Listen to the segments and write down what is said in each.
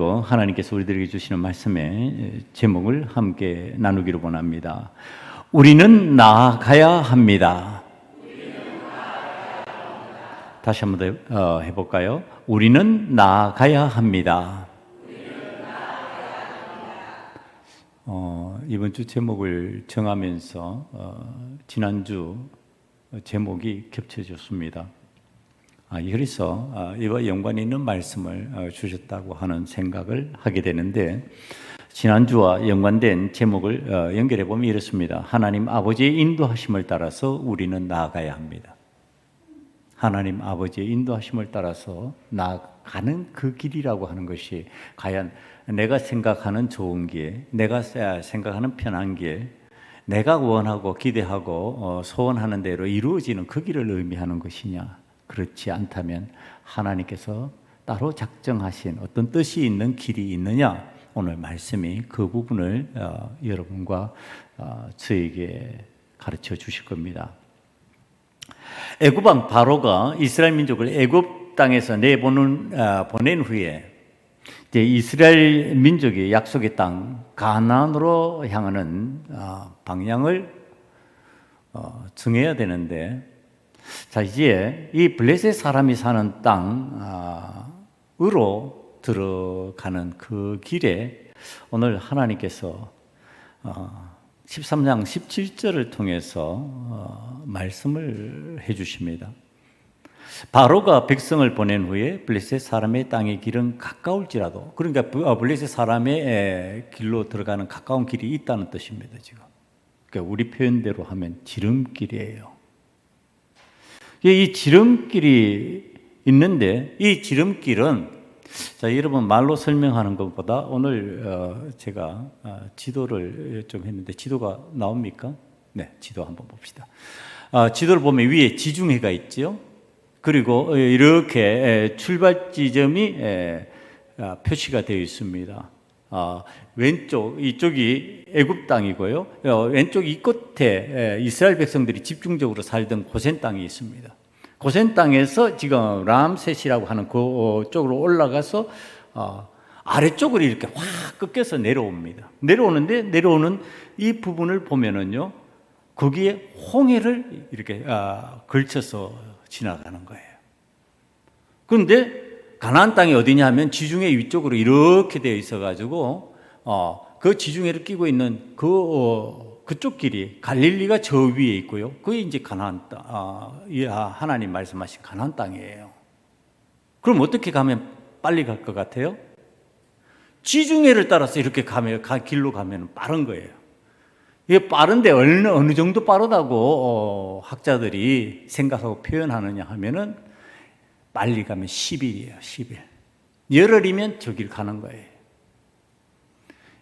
하나님께서 우리들에게 주시는 말씀의 제목을 함께 나누기로 원합니다. 우리는 나아가야 합니다. 다시 한번 더 해볼까요? 우리는 나아가야 합니다. 이번 주 제목을 정하면서 지난주 제목이 겹쳐졌습니다. 그래서 이와 연관이 있는 말씀을 주셨다고 하는 생각을 하게 되는데, 지난주와 연관된 제목을 연결해 보면 이렇습니다. 하나님 아버지의 인도하심을 따라서 우리는 나아가야 합니다. 하나님 아버지의 인도하심을 따라서 나아가는 그 길이라고 하는 것이 과연 내가 생각하는 좋은 길, 내가 생각하는 편한 길, 내가 원하고 기대하고 소원하는 대로 이루어지는 그 길을 의미하는 것이냐? 그렇지 않다면 하나님께서 따로 작정하신 어떤 뜻이 있는 길이 있느냐? 오늘 말씀이 그 부분을 여러분과 저에게 가르쳐 주실 겁니다. 애굽 왕 바로가 이스라엘 민족을 애굽 땅에서 보낸 후에 이제 이스라엘 민족이 약속의 땅 가나안으로 향하는 방향을 정해야 되는데, 자, 이제 이 블레셋 사람이 사는 땅으로 들어가는 그 길에 오늘 하나님께서 13장 17절을 통해서 말씀을 해주십니다. 바로가 백성을 보낸 후에 블레셋 사람의 땅의 길은 가까울지라도, 그러니까 블레셋 사람의 길로 들어가는 가까운 길이 있다는 뜻입니다. 지금 그러니까 우리 표현대로 하면 지름길이에요. 이 지름길이 있는데, 이 지름길은, 자, 여러분 말로 설명하는 것보다 오늘 제가 지도를 좀 했는데, 지도가 나옵니까? 네, 지도 한번 봅시다. 지도를 보면 위에 지중해가 있죠. 그리고 이렇게 출발 지점이 표시가 되어 있습니다. 왼쪽 이쪽이 애굽 땅이고요. 왼쪽 이 끝에 이스라엘 백성들이 집중적으로 살던 고센 땅이 있습니다. 고센 땅에서 지금 람셋이라고 하는 그 쪽으로 올라가서 아래쪽으로 이렇게 확 꺾여서 내려옵니다. 내려오는 이 부분을 보면은요, 거기에 홍해를 이렇게 걸쳐서 지나가는 거예요. 그런데 가나안 땅이 어디냐 하면 지중해 위쪽으로 이렇게 되어 있어가지고 그 지중해를 끼고 있는 그쪽 길이 갈릴리가 저 위에 있고요. 그게 이제 가나안 땅, 하나님 말씀하신 가나안 땅이에요. 그럼 어떻게 가면 빨리 갈 것 같아요? 지중해를 따라서 이렇게 길로 가면 빠른 거예요. 이게 빠른데 어느 정도 빠르다고 학자들이 생각하고 표현하느냐 하면은, 빨리 가면 10일이에요. 10일. 열흘이면 저 길 가는 거예요.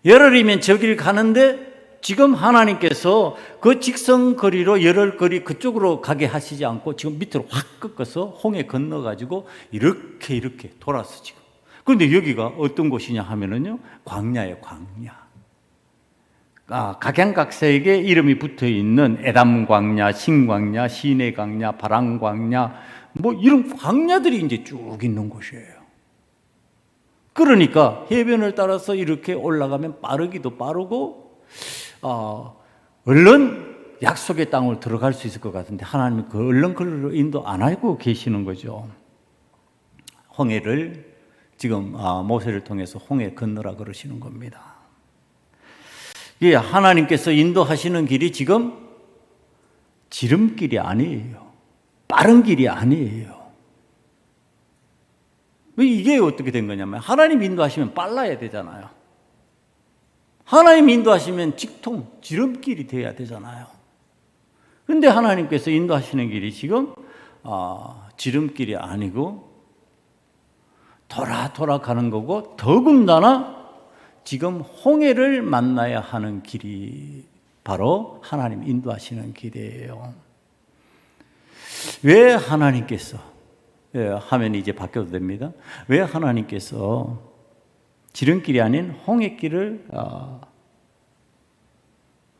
열흘이면 저 길 가는데, 지금 하나님께서 그 직선거리로 열흘거리 그쪽으로 가게 하시지 않고 지금 밑으로 확 꺾어서 홍해 건너가지고 이렇게 돌아서 지금. 그런데 여기가 어떤 곳이냐 하면은요, 광야예요, 광야. 각양각색의 이름이 붙어 있는 에담 광야, 신광야, 시내 광야, 바람 광야, 뭐 이런 광야들이 이제 쭉 있는 곳이에요. 그러니까 해변을 따라서 이렇게 올라가면 빠르기도 빠르고, 얼른 약속의 땅을 들어갈 수 있을 것 같은데, 하나님은 그 얼른 그를 인도 안 하고 계시는 거죠. 홍해를 지금 모세를 통해서 홍해 건너라 그러시는 겁니다. 예, 하나님께서 인도하시는 길이 지금 지름길이 아니에요. 빠른 길이 아니에요. 이게 어떻게 된 거냐면, 하나님 인도하시면 빨라야 되잖아요. 하나님 인도하시면 직통, 지름길이 돼야 되잖아요. 그런데 하나님께서 인도하시는 길이 지금 지름길이 아니고 돌아 가는 거고, 더군다나 지금 홍해를 만나야 하는 길이 바로 하나님 인도하시는 길이에요. 왜 하나님께서, 화면이 이제 바뀌어도 됩니다. 왜 하나님께서 지름길이 아닌 홍해길을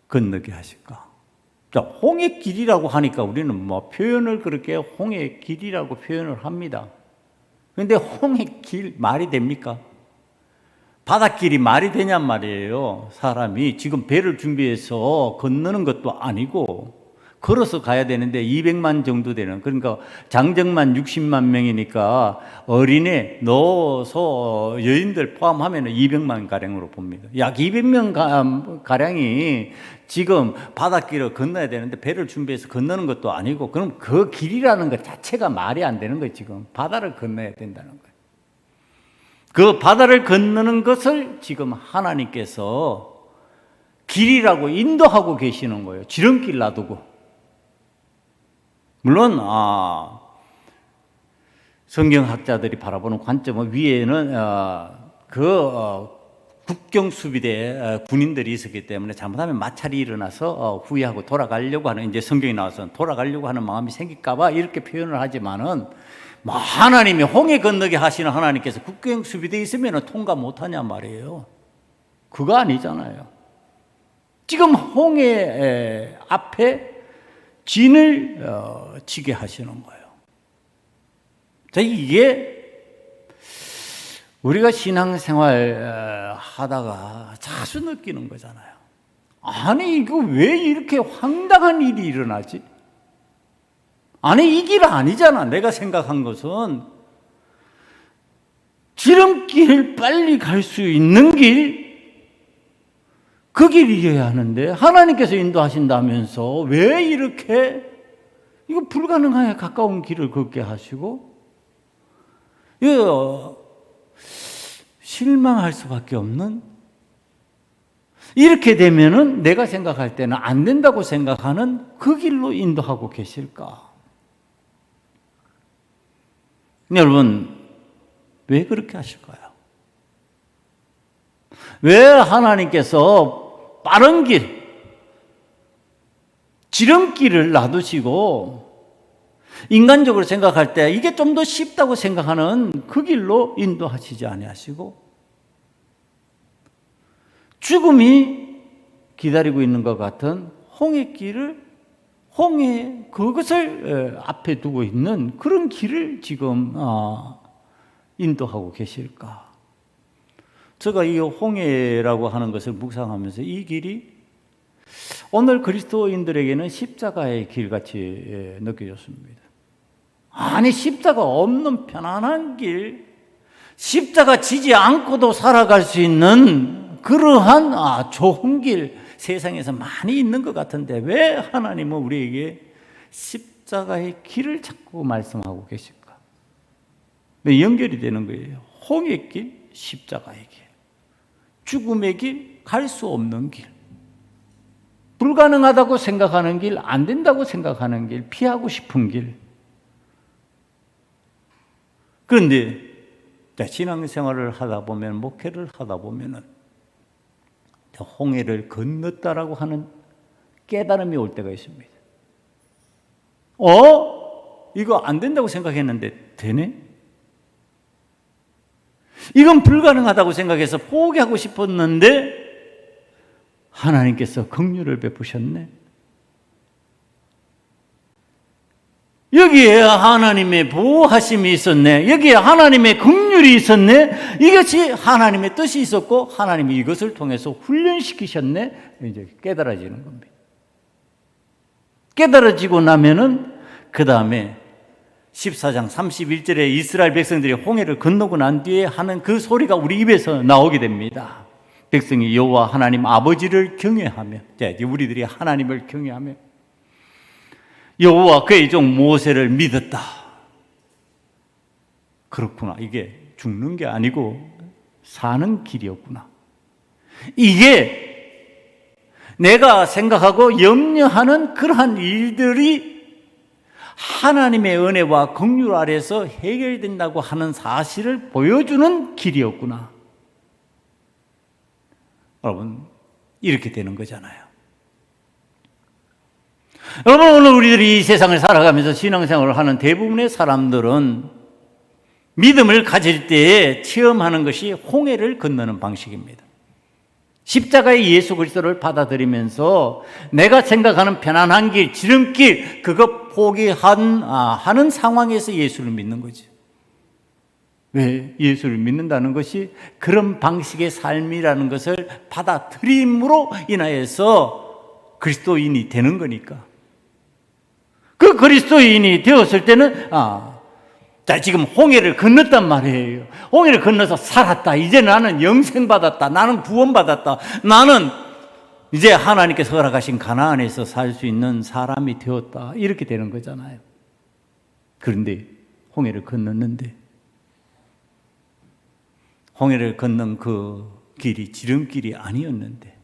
건너게 하실까? 자, 홍해길이라고 하니까 우리는 뭐 표현을 그렇게 홍해길이라고 표현을 합니다. 그런데 홍해길 말이 됩니까? 바닷길이 말이 되냔 말이에요. 사람이 지금 배를 준비해서 건너는 것도 아니고 걸어서 가야 되는데 200만 정도 되는, 그러니까 장정만 60만 명이니까 어린애 넣어서 여인들 포함하면 200만 가량으로 봅니다. 약 200명 가량이 지금 바닷길을 건너야 되는데 배를 준비해서 건너는 것도 아니고, 그럼 그 길이라는 것 자체가 말이 안 되는 거예요. 지금 바다를 건너야 된다는 거예요. 그 바다를 건너는 것을 지금 하나님께서 길이라고 인도하고 계시는 거예요. 지름길 놔두고. 물론 성경학자들이 바라보는 관점은 위에는 국경 수비대 군인들이 있었기 때문에 잘못하면 마찰이 일어나서 후회하고 돌아가려고 하는, 이제 성경이 나와서 돌아가려고 하는 마음이 생길까봐 이렇게 표현을 하지만은, 뭐 하나님이 홍해 건너게 하시는 하나님께서 국경 수비대에 있으면 통과 못하냐 말이에요. 그거 아니잖아요. 지금 홍해 앞에 진을 치게 하시는 거예요. 자, 이게 우리가 신앙생활 하다가 자주 느끼는 거잖아요. 아니, 이거 왜 이렇게 황당한 일이 일어나지? 아니, 이 길 아니잖아. 내가 생각한 것은 지름길 빨리 갈 수 있는 길, 그 길이어야 하는데 하나님께서 인도하신다면서 왜 이렇게 이거 불가능하게 가까운 길을 걷게 하시고, 실망할 수밖에 없는, 이렇게 되면은 내가 생각할 때는 안 된다고 생각하는 그 길로 인도하고 계실까? 여러분, 왜 그렇게 하실까요? 왜 하나님께서 빠른 길, 지름길을 놔두시고 인간적으로 생각할 때 이게 좀 더 쉽다고 생각하는 그 길로 인도하시지 아니하시고 죽음이 기다리고 있는 것 같은 홍해길을, 홍해 그것을 앞에 두고 있는 그런 길을 지금 인도하고 계실까? 제가 이 홍해라고 하는 것을 묵상하면서 이 길이 오늘 그리스도인들에게는 십자가의 길같이 느껴졌습니다. 아니, 십자가 없는 편안한 길, 십자가 지지 않고도 살아갈 수 있는 그러한 좋은 길, 세상에서 많이 있는 것 같은데 왜 하나님은 우리에게 십자가의 길을 자꾸 말씀하고 계실까? 왜 연결이 되는 거예요? 홍해의 길, 십자가의 길, 죽음의 길, 갈 수 없는 길, 불가능하다고 생각하는 길, 안 된다고 생각하는 길, 피하고 싶은 길. 그런데 신앙생활을 하다 보면, 목회를 하다 보면은 홍해를 건넜다라고 하는 깨달음이 올 때가 있습니다. 이거 안 된다고 생각했는데 되네? 이건 불가능하다고 생각해서 포기하고 싶었는데 하나님께서 긍휼을 베푸셨네. 여기에 하나님의 보호하심이 있었네. 여기에 하나님의 긍휼이 있었네. 이것이 하나님의 뜻이 있었고 하나님이 이것을 통해서 훈련시키셨네. 이제 깨달아지는 겁니다. 깨달아지고 나면은 그 다음에 14장 31절에 이스라엘 백성들이 홍해를 건너고 난 뒤에 하는 그 소리가 우리 입에서 나오게 됩니다. 백성이 여호와 하나님 아버지를 경외하며, 이제 우리들이 하나님을 경외하며 여호와 그의 종 모세를 믿었다. 그렇구나. 이게 죽는 게 아니고 사는 길이었구나. 이게 내가 생각하고 염려하는 그러한 일들이 하나님의 은혜와 긍휼 아래서 해결된다고 하는 사실을 보여주는 길이었구나. 여러분, 이렇게 되는 거잖아요. 여러분, 오늘 우리들이 이 세상을 살아가면서 신앙생활을 하는 대부분의 사람들은 믿음을 가질 때에 체험하는 것이 홍해를 건너는 방식입니다. 십자가의 예수 그리스도를 받아들이면서 내가 생각하는 편안한 길, 지름길, 그거 포기하는 상황에서 예수를 믿는 거지. 왜? 예수를 믿는다는 것이 그런 방식의 삶이라는 것을 받아들임으로 인하여서 그리스도인이 되는 거니까. 그 그리스도인이 되었을 때는 자, 지금 홍해를 건넜단 말이에요. 홍해를 건너서 살았다. 이제 나는 영생 받았다. 나는 구원 받았다. 나는 이제 하나님께서 허락하신 가나안에서 살 수 있는 사람이 되었다. 이렇게 되는 거잖아요. 그런데 홍해를 건넜는데 홍해를 건넌 그 길이 지름길이 아니었는데,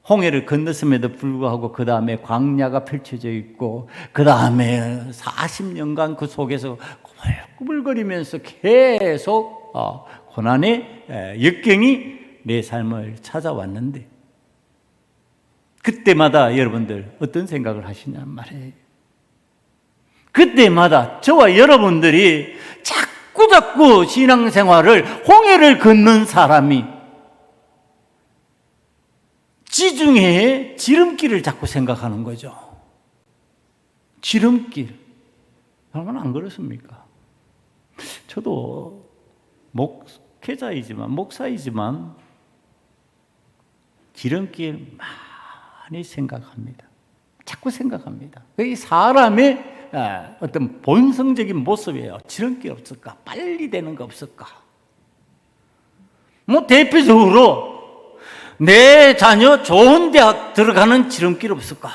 홍해를 건넜음에도 불구하고 그 다음에 광야가 펼쳐져 있고, 그 다음에 40년간 그 속에서 꾸불꾸불거리면서 계속 고난의 역경이 내 삶을 찾아왔는데, 그때마다 여러분들 어떤 생각을 하시냔 말이에요. 그때마다 저와 여러분들이 자꾸 신앙생활을, 홍해를 건넌 사람이 지중해의 지름길을 자꾸 생각하는 거죠. 지름길. 여러분 안 그렇습니까? 저도 목사이지만 지름길 많이 생각합니다. 자꾸 생각합니다. 이 사람의 어떤 본성적인 모습이에요. 지름길 없을까? 빨리 되는 거 없을까? 대표적으로 내 자녀 좋은 대학 들어가는 지름길 없을까?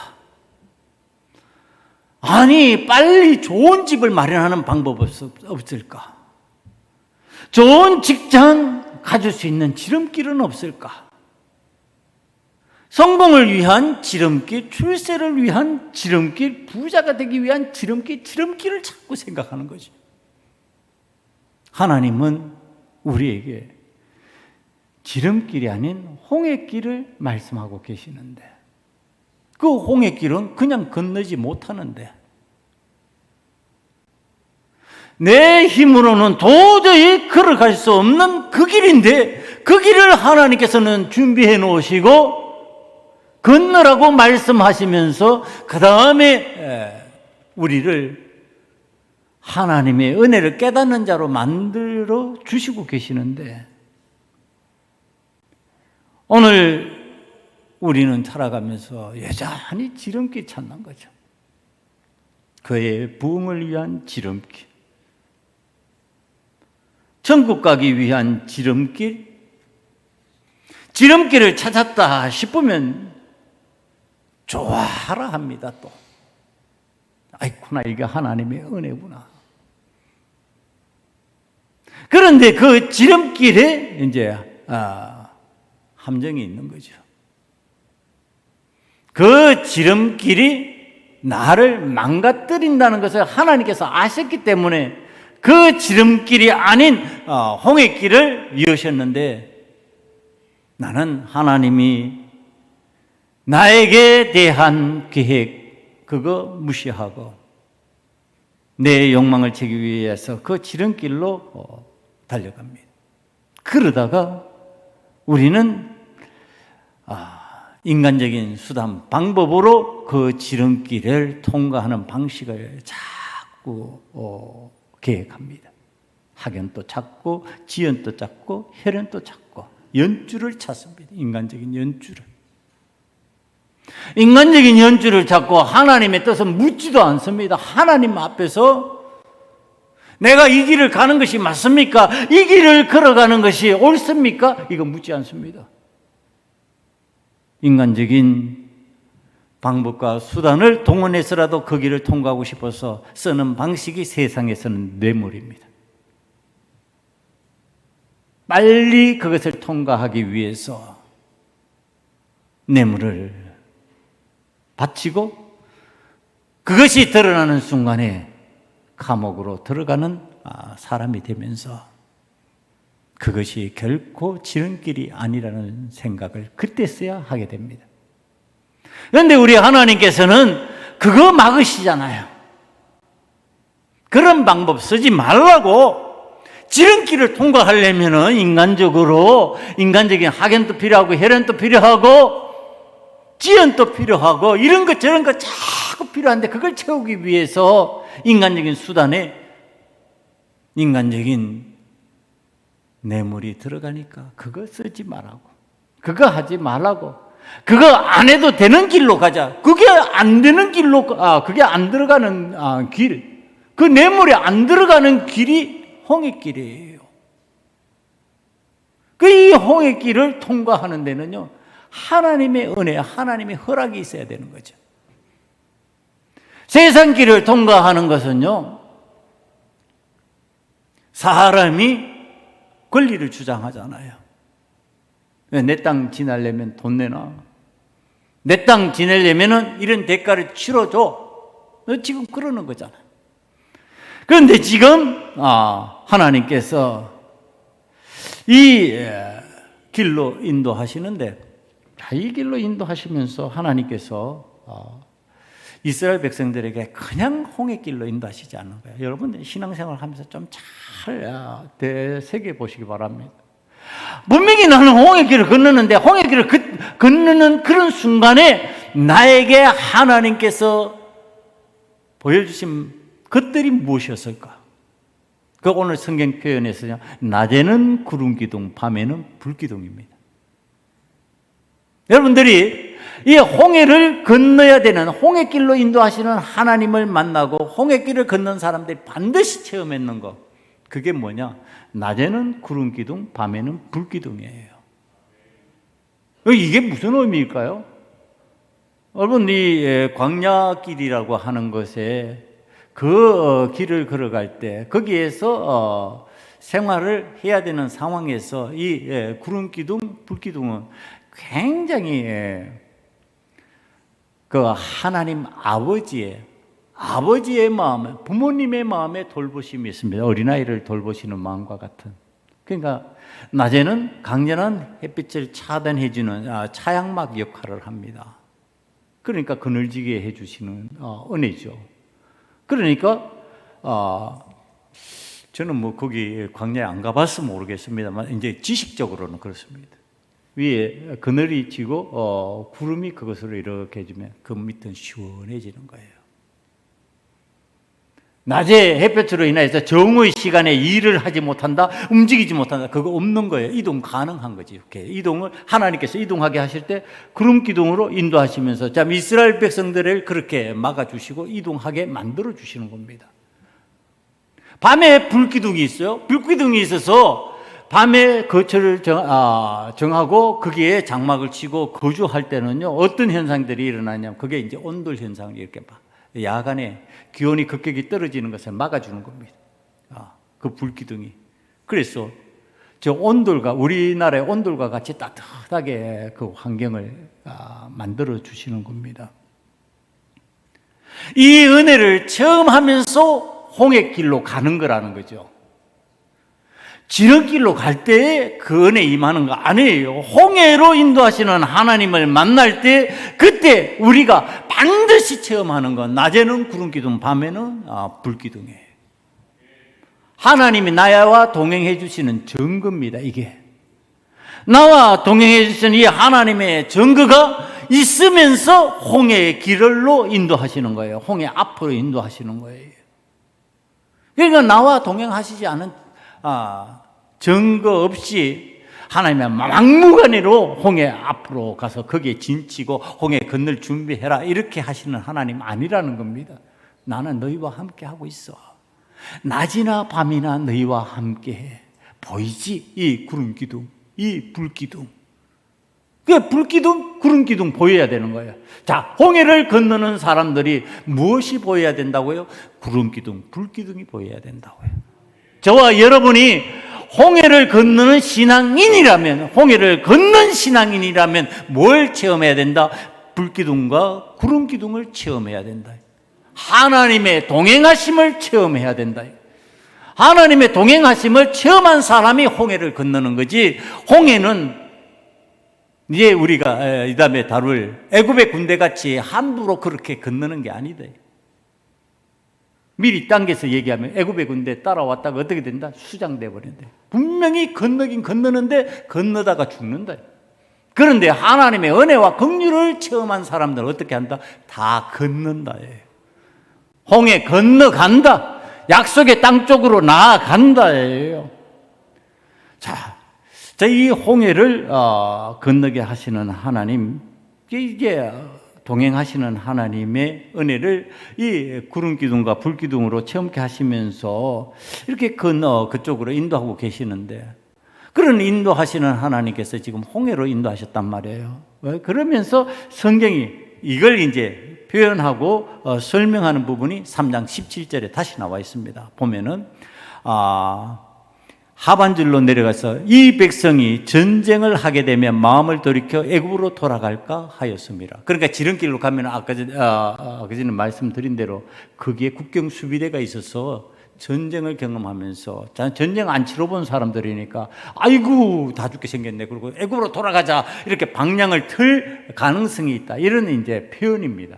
아니, 빨리 좋은 집을 마련하는 방법 없을까? 좋은 직장 가질 수 있는 지름길은 없을까? 성공을 위한 지름길, 출세를 위한 지름길, 부자가 되기 위한 지름길을 자꾸 생각하는 거죠. 하나님은 우리에게 지름길이 아닌 홍해길을 말씀하고 계시는데, 그 홍해길은 그냥 건너지 못하는데, 내 힘으로는 도저히 걸어갈 수 없는 그 길인데, 그 길을 하나님께서는 준비해 놓으시고 건너라고 말씀하시면서 그 다음에 우리를 하나님의 은혜를 깨닫는 자로 만들어 주시고 계시는데, 오늘 우리는 살아가면서 여전히 지름길 찾는 거죠. 그의 부흥을 위한 지름길, 천국 가기 위한 지름길, 지름길을 찾았다 싶으면 좋아하라 합니다. 또 아이쿠나, 이게 하나님의 은혜구나. 그런데 그 지름길에 이제 함정이 있는 거죠. 그 지름길이 나를 망가뜨린다는 것을 하나님께서 아셨기 때문에 그 지름길이 아닌 홍해길을 이으셨는데, 나는 하나님이 나에게 대한 계획 그거 무시하고 내 욕망을 채기 위해서 그 지름길로 달려갑니다. 그러다가 우리는 인간적인 수단, 방법으로 그 지름길을 통과하는 방식을 자꾸 계획합니다. 학연도 찾고 지연도 찾고 혈연도 찾고 연주를 찾습니다. 인간적인 연주를. 인간적인 연주를 찾고 하나님의 뜻을 묻지도 않습니다. 하나님 앞에서 내가 이 길을 가는 것이 맞습니까? 이 길을 걸어가는 것이 옳습니까? 이거 묻지 않습니다. 인간적인 방법과 수단을 동원해서라도 그 길을 통과하고 싶어서 쓰는 방식이 세상에서는 뇌물입니다. 빨리 그것을 통과하기 위해서 뇌물을 바치고 그것이 드러나는 순간에 감옥으로 들어가는 사람이 되면서 그것이 결코 지름길이 아니라는 생각을 그때서야 하게 됩니다. 그런데 우리 하나님께서는 그거 막으시잖아요. 그런 방법 쓰지 말라고. 지름길을 통과하려면 인간적인 학연도 필요하고 혈연도 필요하고 지연도 필요하고 이런 것 저런 것 자꾸 필요한데, 그걸 채우기 위해서 인간적인 수단에 인간적인 뇌물이 들어가니까 그거 쓰지 말라고, 그거 하지 말라고, 그거 안 해도 되는 길로 가자. 그게 안 되는 길로, 그게 안 들어가는 길, 그 뇌물이 안 들어가는 길이 홍해길이에요. 그 이 홍해길을 통과하는 데는요, 하나님의 은혜, 하나님의 허락이 있어야 되는 거죠. 세상 길을 통과하는 것은요, 사람이 권리를 주장하잖아요. 내 땅 지나려면 돈 내놔. 내 땅 지내려면 이런 대가를 치러줘. 지금 그러는 거잖아요. 그런데 지금 하나님께서 이 길로 인도하시는데, 이 길로 인도하시면서 하나님께서 이스라엘 백성들에게 그냥 홍해길로 인도하시지 않는 거예요. 여러분 신앙생활 하면서 좀 잘 되새겨 보시기 바랍니다. 분명히 나는 홍해길을 건너는데, 홍해길을 건너는 그런 순간에 나에게 하나님께서 보여주신 것들이 무엇이었을까? 그 오늘 성경 표현에서요, 낮에는 구름 기둥, 밤에는 불 기둥입니다. 여러분들이 이 홍해를 건너야 되는, 홍해길로 인도하시는 하나님을 만나고 홍해길을 걷는 사람들이 반드시 체험했는 것, 그게 뭐냐? 낮에는 구름 기둥, 밤에는 불 기둥이에요. 이게 무슨 의미일까요? 여러분, 이 광야길이라고 하는 것에 그 길을 걸어갈 때 거기에서 생활을 해야 되는 상황에서 이 구름 기둥, 불 기둥은 굉장히 그 하나님 아버지의 마음에, 부모님의 마음에 돌보심이 있습니다. 어린아이를 돌보시는 마음과 같은. 그러니까 낮에는 강렬한 햇빛을 차단해주는 차양막 역할을 합니다. 그러니까 그늘지게 해주시는 은혜죠. 그러니까 저는 뭐 거기 광야에 안 가봐서 모르겠습니다만 이제 지식적으로는 그렇습니다. 위에 그늘이 지고 구름이 그것으로 이렇게 해주면 그 밑은 시원해지는 거예요. 낮에 햇볕으로 인해서 정오의 시간에 일을 하지 못한다, 움직이지 못한다, 그거 없는 거예요. 이동 가능한 거지. 이렇게 이동을 하나님께서 이동하게 하실 때 구름 기둥으로 인도하시면서 이스라엘 백성들을 그렇게 막아주시고 이동하게 만들어 주시는 겁니다. 밤에 불기둥이 있어요. 불기둥이 있어서 밤에 거처를 정하고 거기에 장막을 치고 거주할 때는요, 어떤 현상들이 일어나냐면 그게 이제 온돌 현상을 이렇게 야간에 기온이 급격히 떨어지는 것을 막아주는 겁니다. 그 불기둥이. 그래서 저 온돌과, 우리나라의 온돌과 같이 따뜻하게 그 환경을 만들어 주시는 겁니다. 이 은혜를 처음 하면서 홍해길로 가는 거라는 거죠. 지름길로 갈 때 그 은혜 임하는 거 아니에요. 홍해로 인도하시는 하나님을 만날 때 그때 우리가 반드시 체험하는 건 낮에는 구름 기둥, 밤에는 불 기둥이에요. 하나님이 나와 동행해 주시는 증거입니다. 이게 나와 동행해 주시는 이 하나님의 증거가 있으면서 홍해의 길로 인도하시는 거예요. 홍해 앞으로 인도하시는 거예요. 그러니까 나와 동행하시지 않은 증거 없이 하나님의 막무가내로 홍해 앞으로 가서 거기에 진치고 홍해 건널 준비해라 이렇게 하시는 하나님 아니라는 겁니다. 나는 너희와 함께 하고 있어. 낮이나 밤이나 너희와 함께 보이지? 이 구름 기둥, 이 불 기둥. 그 불 기둥, 구름 기둥 보여야 되는 거예요. 자, 홍해를 건너는 사람들이 무엇이 보여야 된다고요? 구름 기둥, 불 기둥이 보여야 된다고요. 저와 여러분이 홍해를 건너는 신앙인이라면, 홍해를 걷는 신앙인이라면 뭘 체험해야 된다? 불기둥과 구름기둥을 체험해야 된다. 하나님의 동행하심을 체험해야 된다. 하나님의 동행하심을 체험한 사람이 홍해를 건너는 거지, 홍해는 이제 우리가 이 다음에 다룰 애굽의 군대같이 함부로 그렇게 건너는 게 아니다. 미리 당겨서 얘기하면 애굽의 군대 따라왔다가 어떻게 된다? 수장돼 버린다. 분명히 건너긴 건너는데 건너다가 죽는다. 그런데 하나님의 은혜와 긍휼을 체험한 사람들은 어떻게 한다? 다 건넌다. 홍해 건너간다. 약속의 땅 쪽으로 나아간다. 자, 이 홍해를 건너게 하시는 하나님, 이게 동행하시는 하나님의 은혜를 이 구름 기둥과 불 기둥으로 체험케 하시면서 이렇게 그쪽으로 인도하고 계시는데, 그런 인도하시는 하나님께서 지금 홍해로 인도하셨단 말이에요. 그러면서 성경이 이걸 이제 표현하고 설명하는 부분이 3장 17절에 다시 나와 있습니다. 보면은 하반절로 내려가서 이 백성이 전쟁을 하게 되면 마음을 돌이켜 애굽으로 돌아갈까 하였습니다. 그러니까 지름길로 가면 아까 전에 말씀드린 대로 거기에 국경 수비대가 있어서 전쟁을 경험하면서, 전쟁 안 치러본 사람들이니까 아이고 다 죽게 생겼네, 그리고 애굽으로 돌아가자, 이렇게 방향을 틀 가능성이 있다, 이런 이제 표현입니다.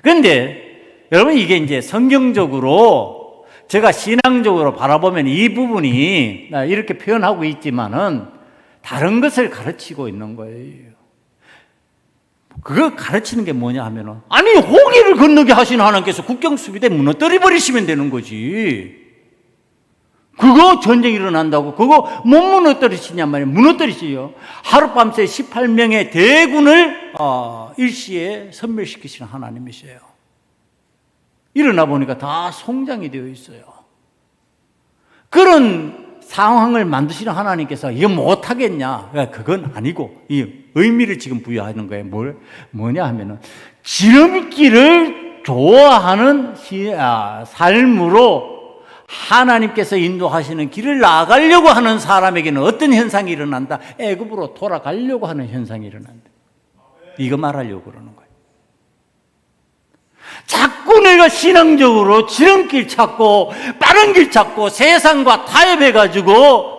그런데 여러분, 이게 이제 성경적으로 제가 신앙적으로 바라보면 이 부분이 이렇게 표현하고 있지만은 다른 것을 가르치고 있는 거예요. 그거 가르치는 게 뭐냐 하면은, 아니 홍해를 건너게 하신 하나님께서 국경 수비대 무너뜨려 버리시면 되는 거지. 그거 전쟁이 일어난다고 그거 못 무너뜨리시냔 말이에요. 무너뜨리시요. 하룻밤새 18명의 대군을 일시에 섬멸시키시는 하나님이세요. 일어나 보니까 다 송장이 되어 있어요. 그런 상황을 만드시는 하나님께서 이거 못하겠냐? 그건 아니고 이 의미를 지금 부여하는 거예요. 뭐냐 하면은, 지름길을 좋아하는 삶으로 하나님께서 인도하시는 길을 나가려고 하는 사람에게는 어떤 현상이 일어난다? 애굽으로 돌아가려고 하는 현상이 일어난다. 이거 말하려고 그러는 거예요. 자꾸 내가 신앙적으로 지름길 찾고 빠른 길 찾고 세상과 타협해가지고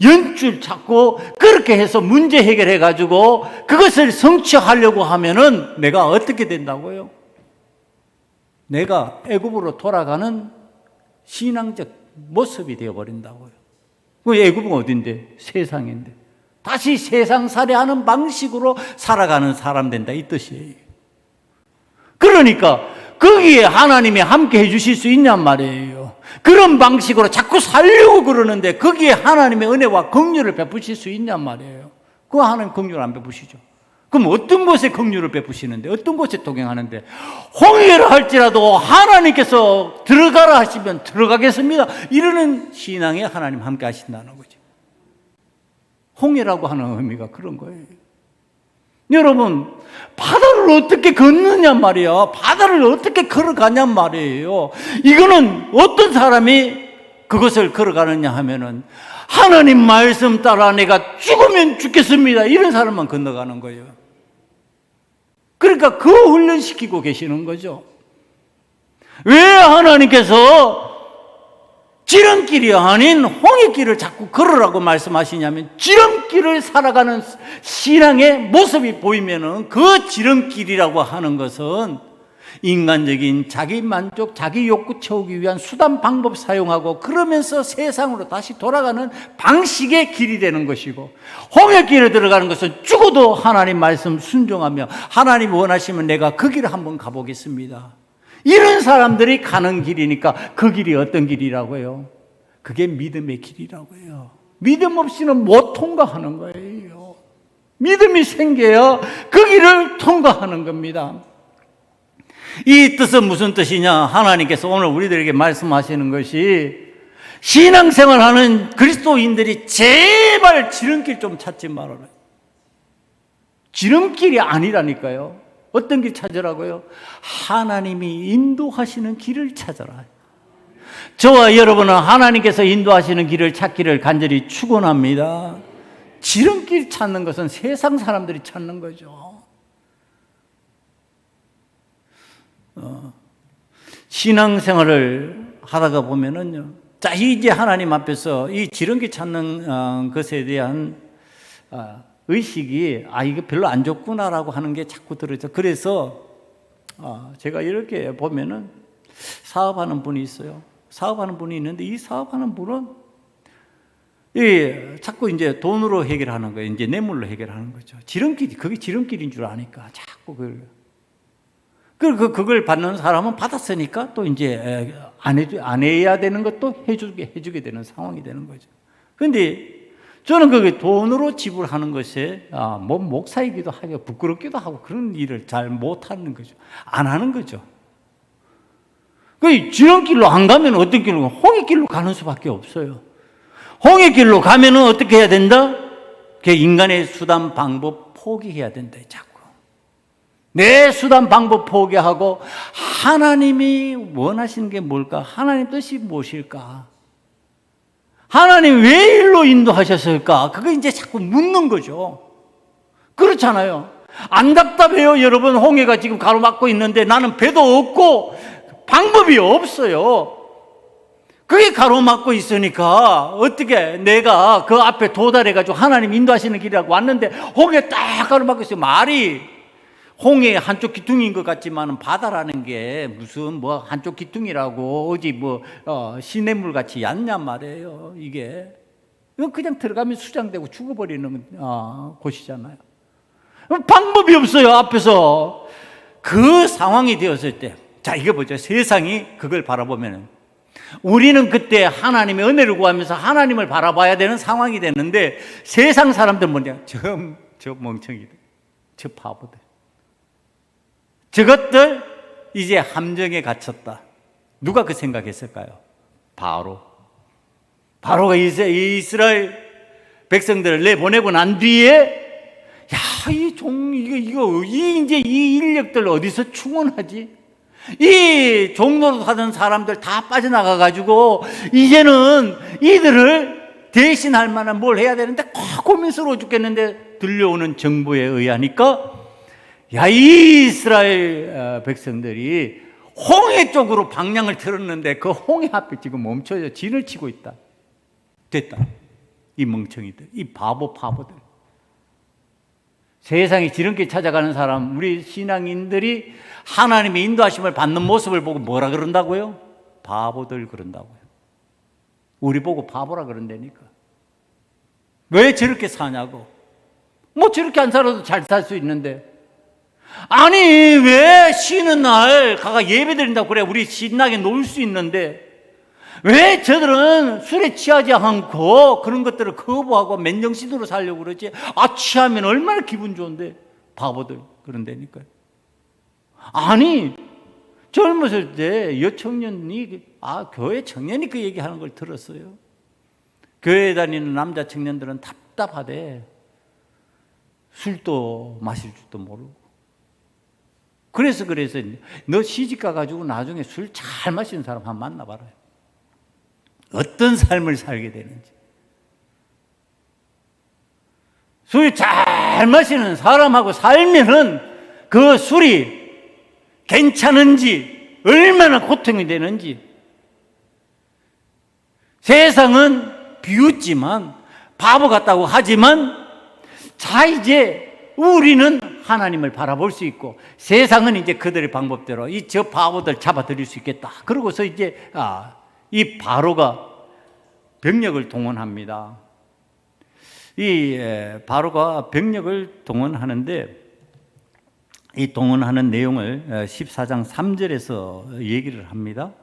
연줄 찾고 그렇게 해서 문제 해결해가지고 그것을 성취하려고 하면은 내가 어떻게 된다고요? 내가 애굽으로 돌아가는 신앙적 모습이 되어버린다고요. 그 애굽은 어딘데? 세상인데. 다시 세상 살이하는 방식으로 살아가는 사람 된다, 이 뜻이에요. 그러니까 거기에 하나님이 함께 해주실 수 있냔 말이에요. 그런 방식으로 자꾸 살려고 그러는데 거기에 하나님의 은혜와 긍휼을 베푸실 수 있냔 말이에요. 그 하나님 긍휼을 안 베푸시죠. 그럼 어떤 곳에 긍휼을 베푸시는데, 어떤 곳에 동행하는데, 홍해를 할지라도 하나님께서 들어가라 하시면 들어가겠습니다, 이러는 신앙에 하나님 함께 하신다는 거죠. 홍해라고 하는 의미가 그런 거예요. 여러분, 바다를 어떻게 걷느냐 말이야. 바다를 어떻게 걸어가냐 말이에요. 이거는 어떤 사람이 그것을 걸어가느냐 하면은, 하나님 말씀 따라 내가 죽으면 죽겠습니다, 이런 사람만 건너가는 거예요. 그러니까 그 훈련시키고 계시는 거죠. 왜 하나님께서 지름길이 아닌 홍해길을 자꾸 걸으라고 말씀하시냐면, 지름길을 살아가는 신앙의 모습이 보이면은 그 지름길이라고 하는 것은 인간적인 자기 만족, 자기 욕구 채우기 위한 수단 방법 사용하고 그러면서 세상으로 다시 돌아가는 방식의 길이 되는 것이고, 홍해길에 들어가는 것은 죽어도 하나님 말씀 순종하며 하나님 원하시면 내가 그 길을 한번 가보겠습니다, 이런 사람들이 가는 길이니까 그 길이 어떤 길이라고요? 그게 믿음의 길이라고요. 믿음 없이는 못 통과하는 거예요. 믿음이 생겨야 그 길을 통과하는 겁니다. 이 뜻은 무슨 뜻이냐? 하나님께서 오늘 우리들에게 말씀하시는 것이, 신앙생활하는 그리스도인들이 제발 지름길 좀 찾지 말아라. 지름길이 아니라니까요. 어떤 길 찾으라고요? 하나님이 인도하시는 길을 찾아라. 저와 여러분은 하나님께서 인도하시는 길을 찾기를 간절히 축원합니다. 지름길 찾는 것은 세상 사람들이 찾는 거죠. 신앙생활을 하다가 보면은요, 자, 이제 하나님 앞에서 이 지름길 찾는 것에 대한 의식이, 이거 별로 안 좋구나라고 하는 게 자꾸 들어져. 그래서 제가 이렇게 보면은 사업하는 분이 있어요. 사업하는 분이 있는데, 이 사업하는 분은 자꾸 이제 돈으로 해결하는 거예요. 이제 뇌물로 해결하는 거죠. 지름길이, 그게 지름길인 줄 아니까 자꾸 그걸 받는 사람은 받았으니까 또 이제 안 해야 되는 것도 해주게 되는 상황이 되는 거죠. 그런데 저는 그게 돈으로 지불하는 것에 뭐 목사이기도 하고 부끄럽기도 하고 그런 일을 잘 못하는 거죠. 안 하는 거죠. 그 지름길로 안 가면 어떤 길로 홍해길로 가는 수밖에 없어요. 홍해길로 가면은 어떻게 해야 된다? 그 인간의 수단 방법 포기해야 된다. 자꾸 내 수단 방법 포기하고 하나님이 원하시는 게 뭘까? 하나님 뜻이 무엇일까? 하나님 왜 일로 인도하셨을까? 그거 이제 자꾸 묻는 거죠. 그렇잖아요. 안 답답해요, 여러분. 홍해가 지금 가로막고 있는데 나는 배도 없고 방법이 없어요. 그게 가로막고 있으니까 어떻게 내가 그 앞에 도달해가지고 하나님 인도하시는 길이라고 왔는데 홍해 딱 가로막고 있어요. 말이 홍해 한쪽 기둥인 것 같지만 바다라는 게 무슨 뭐 한쪽 기둥이라고 어디 시냇물 같이 얕냔 말이에요. 이게 이건 그냥 들어가면 수장되고 죽어버리는 곳이잖아요. 방법이 없어요. 앞에서 그 상황이 되었을 때, 자 이게 보죠. 세상이 그걸 바라보면은 우리는 그때 하나님의 은혜를 구하면서 하나님을 바라봐야 되는 상황이 됐는데 세상 사람들 뭐냐? 저 멍청이들, 저 바보들. 저것들 이제 함정에 갇혔다. 누가 그 생각했을까요? 바로가 이스라엘 백성들을 내보내고 난 뒤에 이제 이 인력들 어디서 충원하지? 이 종로로 사는 사람들 다 빠져나가 가지고 이제는 이들을 대신할 만한 뭘 해야 되는데 고민스러워 죽겠는데 들려오는 정보에 의하니까 이 이스라엘 백성들이 홍해 쪽으로 방향을 틀었는데 그 홍해 앞에 지금 멈춰서 진을 치고 있다. 됐다. 이 멍청이들, 이 바보들. 세상에 지름길 찾아가는 사람, 우리 신앙인들이 하나님의 인도하심을 받는 모습을 보고 뭐라 그런다고요? 바보들 그런다고요. 우리 보고 바보라 그런다니까. 왜 저렇게 사냐고. 뭐 저렇게 안 살아도 잘 살 수 있는데. 아니 왜 쉬는 날 가가 예배 드린다고 그래 우리 신나게 놀 수 있는데 왜 저들은 술에 취하지 않고 그런 것들을 거부하고 맨정신으로 살려고 그러지? 취하면 얼마나 기분 좋은데. 바보들 그런다니까요. 아니 젊었을 때 여청년이 교회 청년이 그 얘기하는 걸 들었어요. 교회 다니는 남자 청년들은 답답하대. 술도 마실 줄도 모르고. 그래서 너 시집 가가지고 나중에 술 잘 마시는 사람 한번 만나봐라. 어떤 삶을 살게 되는지. 술 잘 마시는 사람하고 살면은 그 술이 괜찮은지 얼마나 고통이 되는지. 세상은 비웃지만 바보 같다고 하지만 이제 우리는 하나님을 바라볼 수 있고 세상은 이제 그들의 방법대로 저 바보들 잡아들일 수 있겠다. 그러고서 이제 이 바로가 병력을 동원합니다. 이 바로가 병력을 동원하는데 이 동원하는 내용을 14장 3절에서 얘기를 합니다.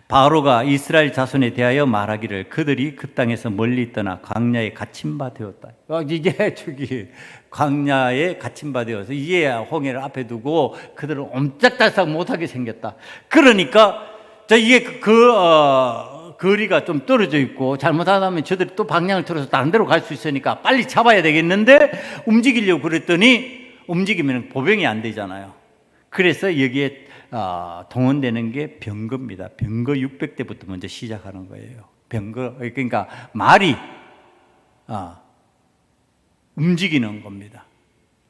바로가 이스라엘 자손에 대하여 말하기를 그들이 그 땅에서 멀리 떠나 광야에 갇힌 바 되었다. 이게 광야에 갇힌 바 되어서 이제 홍해를 앞에 두고 그들을 옴짝달싹 못하게 생겼다. 그러니까 이게 거리가 좀 떨어져 있고 잘못하면 저들이 또 방향을 틀어서 다른 데로 갈 수 있으니까 빨리 잡아야 되겠는데 움직이려고 그랬더니 움직이면 보병이 안 되잖아요. 그래서 여기에 동원되는 게 병거입니다. 병거 600대부터 먼저 시작하는 거예요. 병거, 그러니까 말이 움직이는 겁니다.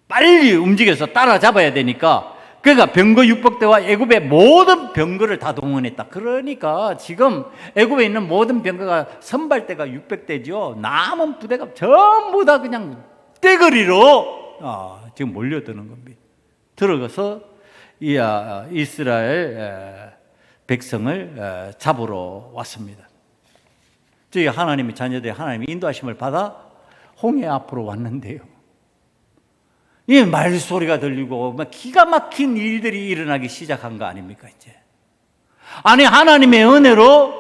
빨리 움직여서 따라잡아야 되니까 그러니까 병거 600대와 애굽의 모든 병거를 다 동원했다. 그러니까 지금 애굽에 있는 모든 병거가 선발대가 600대죠. 남은 부대가 전부 다 그냥 떼거리로 지금 몰려드는 겁니다. 들어가서 이스라엘 백성을 잡으러 왔습니다. 저희 하나님의 자녀들이 하나님의 인도하심을 받아 홍해 앞으로 왔는데요. 이 말소리가 들리고 기가 막힌 일들이 일어나기 시작한 거 아닙니까 이제? 아니 하나님의 은혜로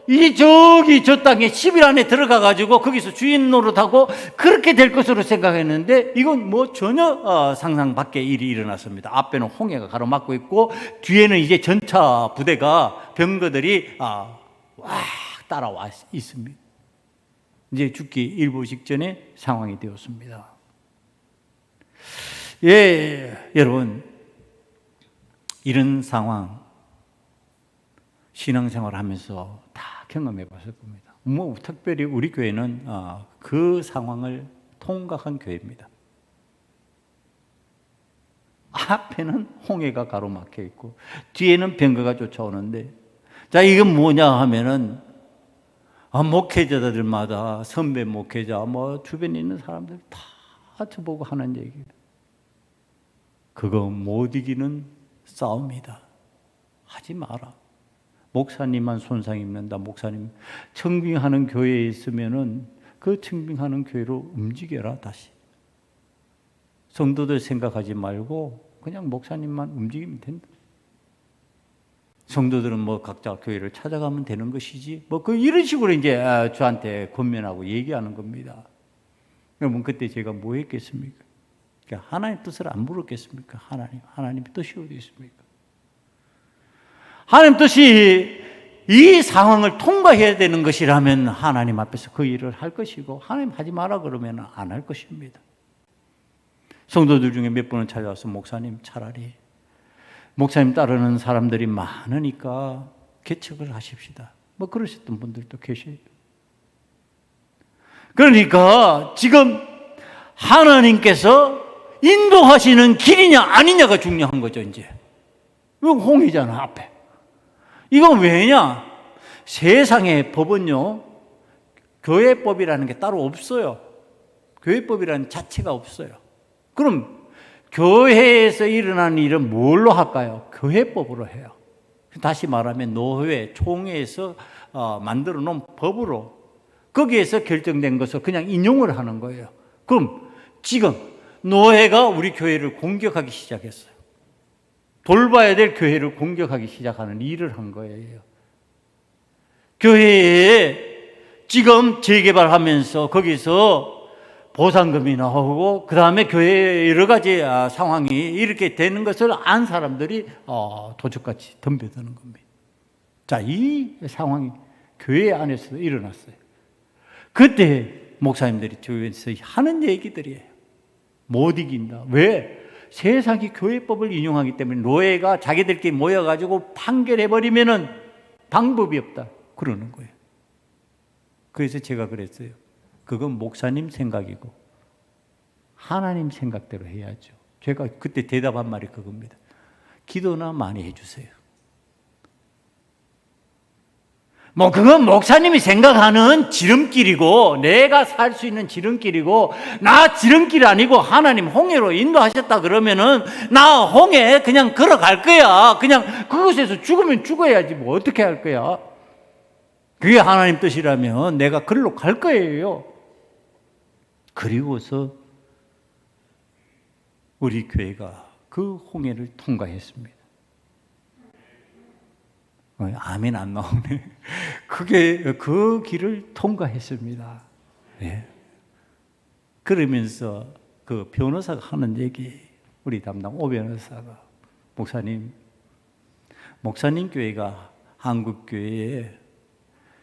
이 저기 저 땅에 10일 안에 들어가 가지고 거기서 주인 노릇하고 그렇게 될 것으로 생각했는데 이건 뭐 전혀 상상 밖의 일이 일어났습니다. 앞에는 홍해가 가로막고 있고 뒤에는 이제 전차 부대가 병거들이 와 따라와 있습니다. 이제 죽기 일부 직전의 상황이 되었습니다. 예, 여러분 이런 상황 신앙생활 하면서 다 경험해 봤을 겁니다. 뭐 특별히 우리 교회는 그 상황을 통과한 교회입니다. 앞에는 홍해가 가로막혀 있고 뒤에는 병거가 쫓아오는데 자 이건 뭐냐 하면은 목회자들마다 선배 목회자 뭐 주변에 있는 사람들 다 저보고 하는 얘기예요. 그거 못 이기는 싸움이다. 하지 마라. 목사님만 손상 입는다. 목사님 청빙하는 교회에 있으면은 그 청빙하는 교회로 움직여라 다시. 성도들 생각하지 말고 그냥 목사님만 움직이면 된다. 성도들은 뭐 각자 교회를 찾아가면 되는 것이지. 뭐 그 이런 식으로 이제 저한테 권면하고 얘기하는 겁니다. 여러분 그때 제가 뭐 했겠습니까? 하나님 뜻을 안 물었겠습니까? 하나님 뜻이 어디 있습니까? 하나님 뜻이 이 상황을 통과해야 되는 것이라면 하나님 앞에서 그 일을 할 것이고 하나님 하지 마라 그러면 안 할 것입니다. 성도들 중에 몇 분은 찾아와서 목사님 차라리 목사님 따르는 사람들이 많으니까 개척을 하십시다. 뭐 그러셨던 분들도 계셔요. 그러니까 지금 하나님께서 인도하시는 길이냐 아니냐가 중요한 거죠. 이제 이건 홍해잖아 앞에. 이건 왜냐? 세상의 법은요 교회법이라는 게 따로 없어요. 교회법이라는 자체가 없어요. 그럼 교회에서 일어나는 일은 뭘로 할까요? 교회법으로 해요. 다시 말하면 노회, 총회에서 만들어 놓은 법으로 거기에서 결정된 것을 그냥 인용을 하는 거예요. 그럼 지금 노회가 우리 교회를 공격하기 시작했어요. 돌봐야 될 교회를 공격하기 시작하는 일을 한 거예요. 교회에 지금 재개발하면서 거기서 보상금이 나오고 그 다음에 교회에 여러 가지 상황이 이렇게 되는 것을 안 사람들이 도적같이 덤벼드는 겁니다. 자, 이 상황이 교회 안에서도 일어났어요. 그때 목사님들이 교회에서 하는 얘기들이에요. 못 이긴다. 왜? 세상이 교회법을 인용하기 때문에 노예가 자기들끼리 모여가지고 판결해버리면은 방법이 없다. 그러는 거예요. 그래서 제가 그랬어요. 그건 목사님 생각이고 하나님 생각대로 해야죠. 제가 그때 대답한 말이 그겁니다. 기도나 많이 해주세요. 뭐 그건 목사님이 생각하는 지름길이고 내가 살 수 있는 지름길이고 나 지름길 아니고 하나님 홍해로 인도하셨다 그러면은 나 홍해 그냥 걸어갈 거야. 그냥 그곳에서 죽으면 죽어야지 뭐 어떻게 할 거야. 그게 하나님 뜻이라면 내가 그리로 갈 거예요. 그리고서 우리 교회가 그 홍해를 통과했습니다. 아멘 안 나오네. 그게 그 길을 통과했습니다. 네. 그러면서 그 변호사가 하는 얘기, 우리 담당 오 변호사가 목사님 교회가 한국 교회에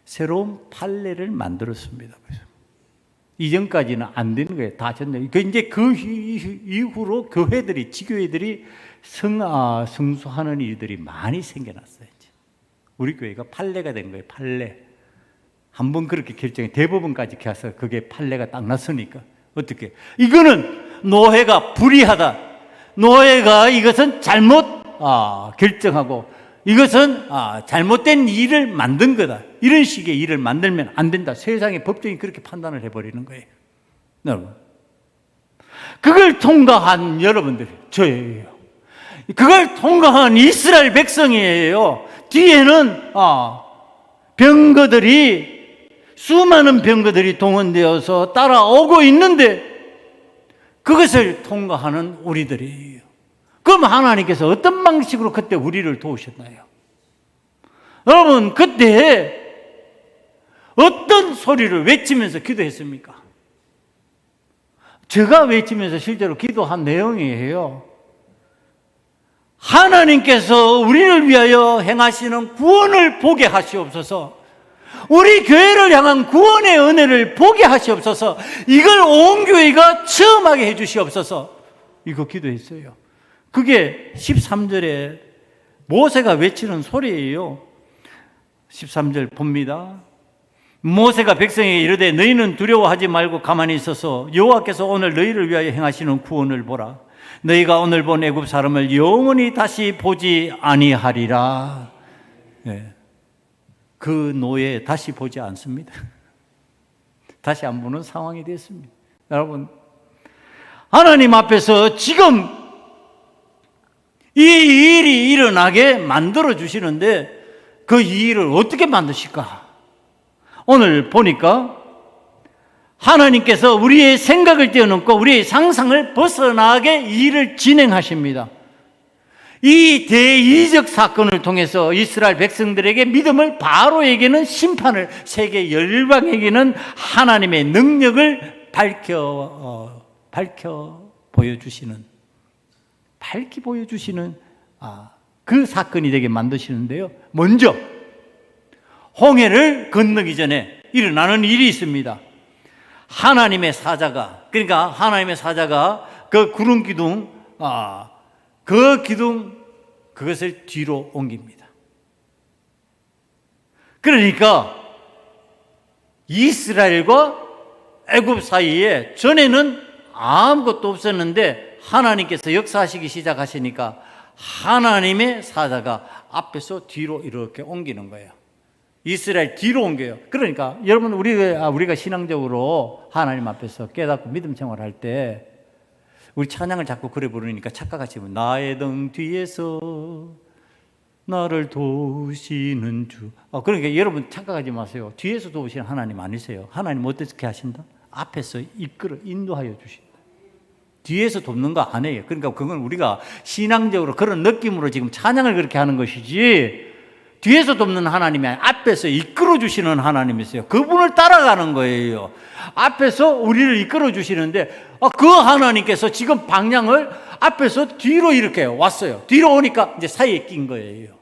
새로운 판례를 만들었습니다. 그래서 이전까지는 안 되는 거예요. 다 졌네. 이제 그 이후로 교회들이 지교회들이 성수하는 일들이 많이 생겨났어요. 우리 교회가 판례가 된 거예요. 판례. 한번 그렇게 결정해 대법원까지 가서 그게 판례가 딱 났으니까 어떻게? 이거는 노회가 불의하다. 노회가 이것은 잘못 결정하고 이것은 잘못된 일을 만든 거다. 이런 식의 일을 만들면 안 된다. 세상의 법정이 그렇게 판단을 해버리는 거예요. 여러분, 그걸 통과한 여러분들이 저예요. 그걸 통과한 이스라엘 백성이에요. 뒤에는 병거들이 수많은 병거들이 동원되어서 따라오고 있는데 그것을 통과하는 우리들이에요. 그럼 하나님께서 어떤 방식으로 그때 우리를 도우셨나요? 여러분 그때 어떤 소리를 외치면서 기도했습니까? 제가 외치면서 실제로 기도한 내용이에요. 하나님께서 우리를 위하여 행하시는 구원을 보게 하시옵소서. 우리 교회를 향한 구원의 은혜를 보게 하시옵소서. 이걸 온 교회가 체험하게 해주시옵소서. 이거 기도했어요. 그게 13절에 모세가 외치는 소리예요. 13절 봅니다. 모세가 백성에게 이르되 너희는 두려워하지 말고 가만히 있어서 여호와께서 오늘 너희를 위하여 행하시는 구원을 보라. 너희가 오늘 본 애굽 사람을 영원히 다시 보지 아니하리라. 네. 그 노예 다시 보지 않습니다. 다시 안 보는 상황이 됐습니다. 여러분, 하나님 앞에서 지금 이 일이 일어나게 만들어 주시는데 그 일을 어떻게 만드실까? 오늘 보니까 하나님께서 우리의 생각을 뛰어넘고 우리의 상상을 벗어나게 일을 진행하십니다. 이 대이적 사건을 통해서 이스라엘 백성들에게 믿음을, 바로에게는 심판을, 세계 열방에게는 하나님의 능력을 밝혀 보여주시는, 밝히 보여주시는 그 사건이 되게 만드시는데요. 먼저 홍해를 건너기 전에 일어나는 일이 있습니다. 하나님의 사자가, 그러니까 하나님의 사자가 그 구름 기둥, 그 기둥, 그것을 뒤로 옮깁니다. 그러니까 이스라엘과 애굽 사이에 전에는 아무것도 없었는데 하나님께서 역사하시기 시작하시니까 하나님의 사자가 앞에서 뒤로 이렇게 옮기는 거예요. 이스라엘 뒤로 옮겨요. 그러니까 여러분, 우리가 신앙적으로 하나님 앞에서 깨닫고 믿음 생활할 때 우리 찬양을 자꾸 그래 부르니까 착각하시면 나의 등 뒤에서 나를 도우시는 주. 그러니까 여러분 착각하지 마세요. 뒤에서 도우시는 하나님 아니세요. 하나님 어떻게 하신다? 앞에서 인도하여 주신다. 뒤에서 돕는 거 아니에요. 그러니까 그건 우리가 신앙적으로 그런 느낌으로 지금 찬양을 그렇게 하는 것이지, 뒤에서 돕는 하나님이 아니라 앞에서 이끌어 주시는 하나님이세요. 그분을 따라가는 거예요. 앞에서 우리를 이끌어 주시는데 그 하나님께서 지금 방향을 앞에서 뒤로 이렇게 왔어요. 뒤로 오니까 이제 사이에 낀 거예요.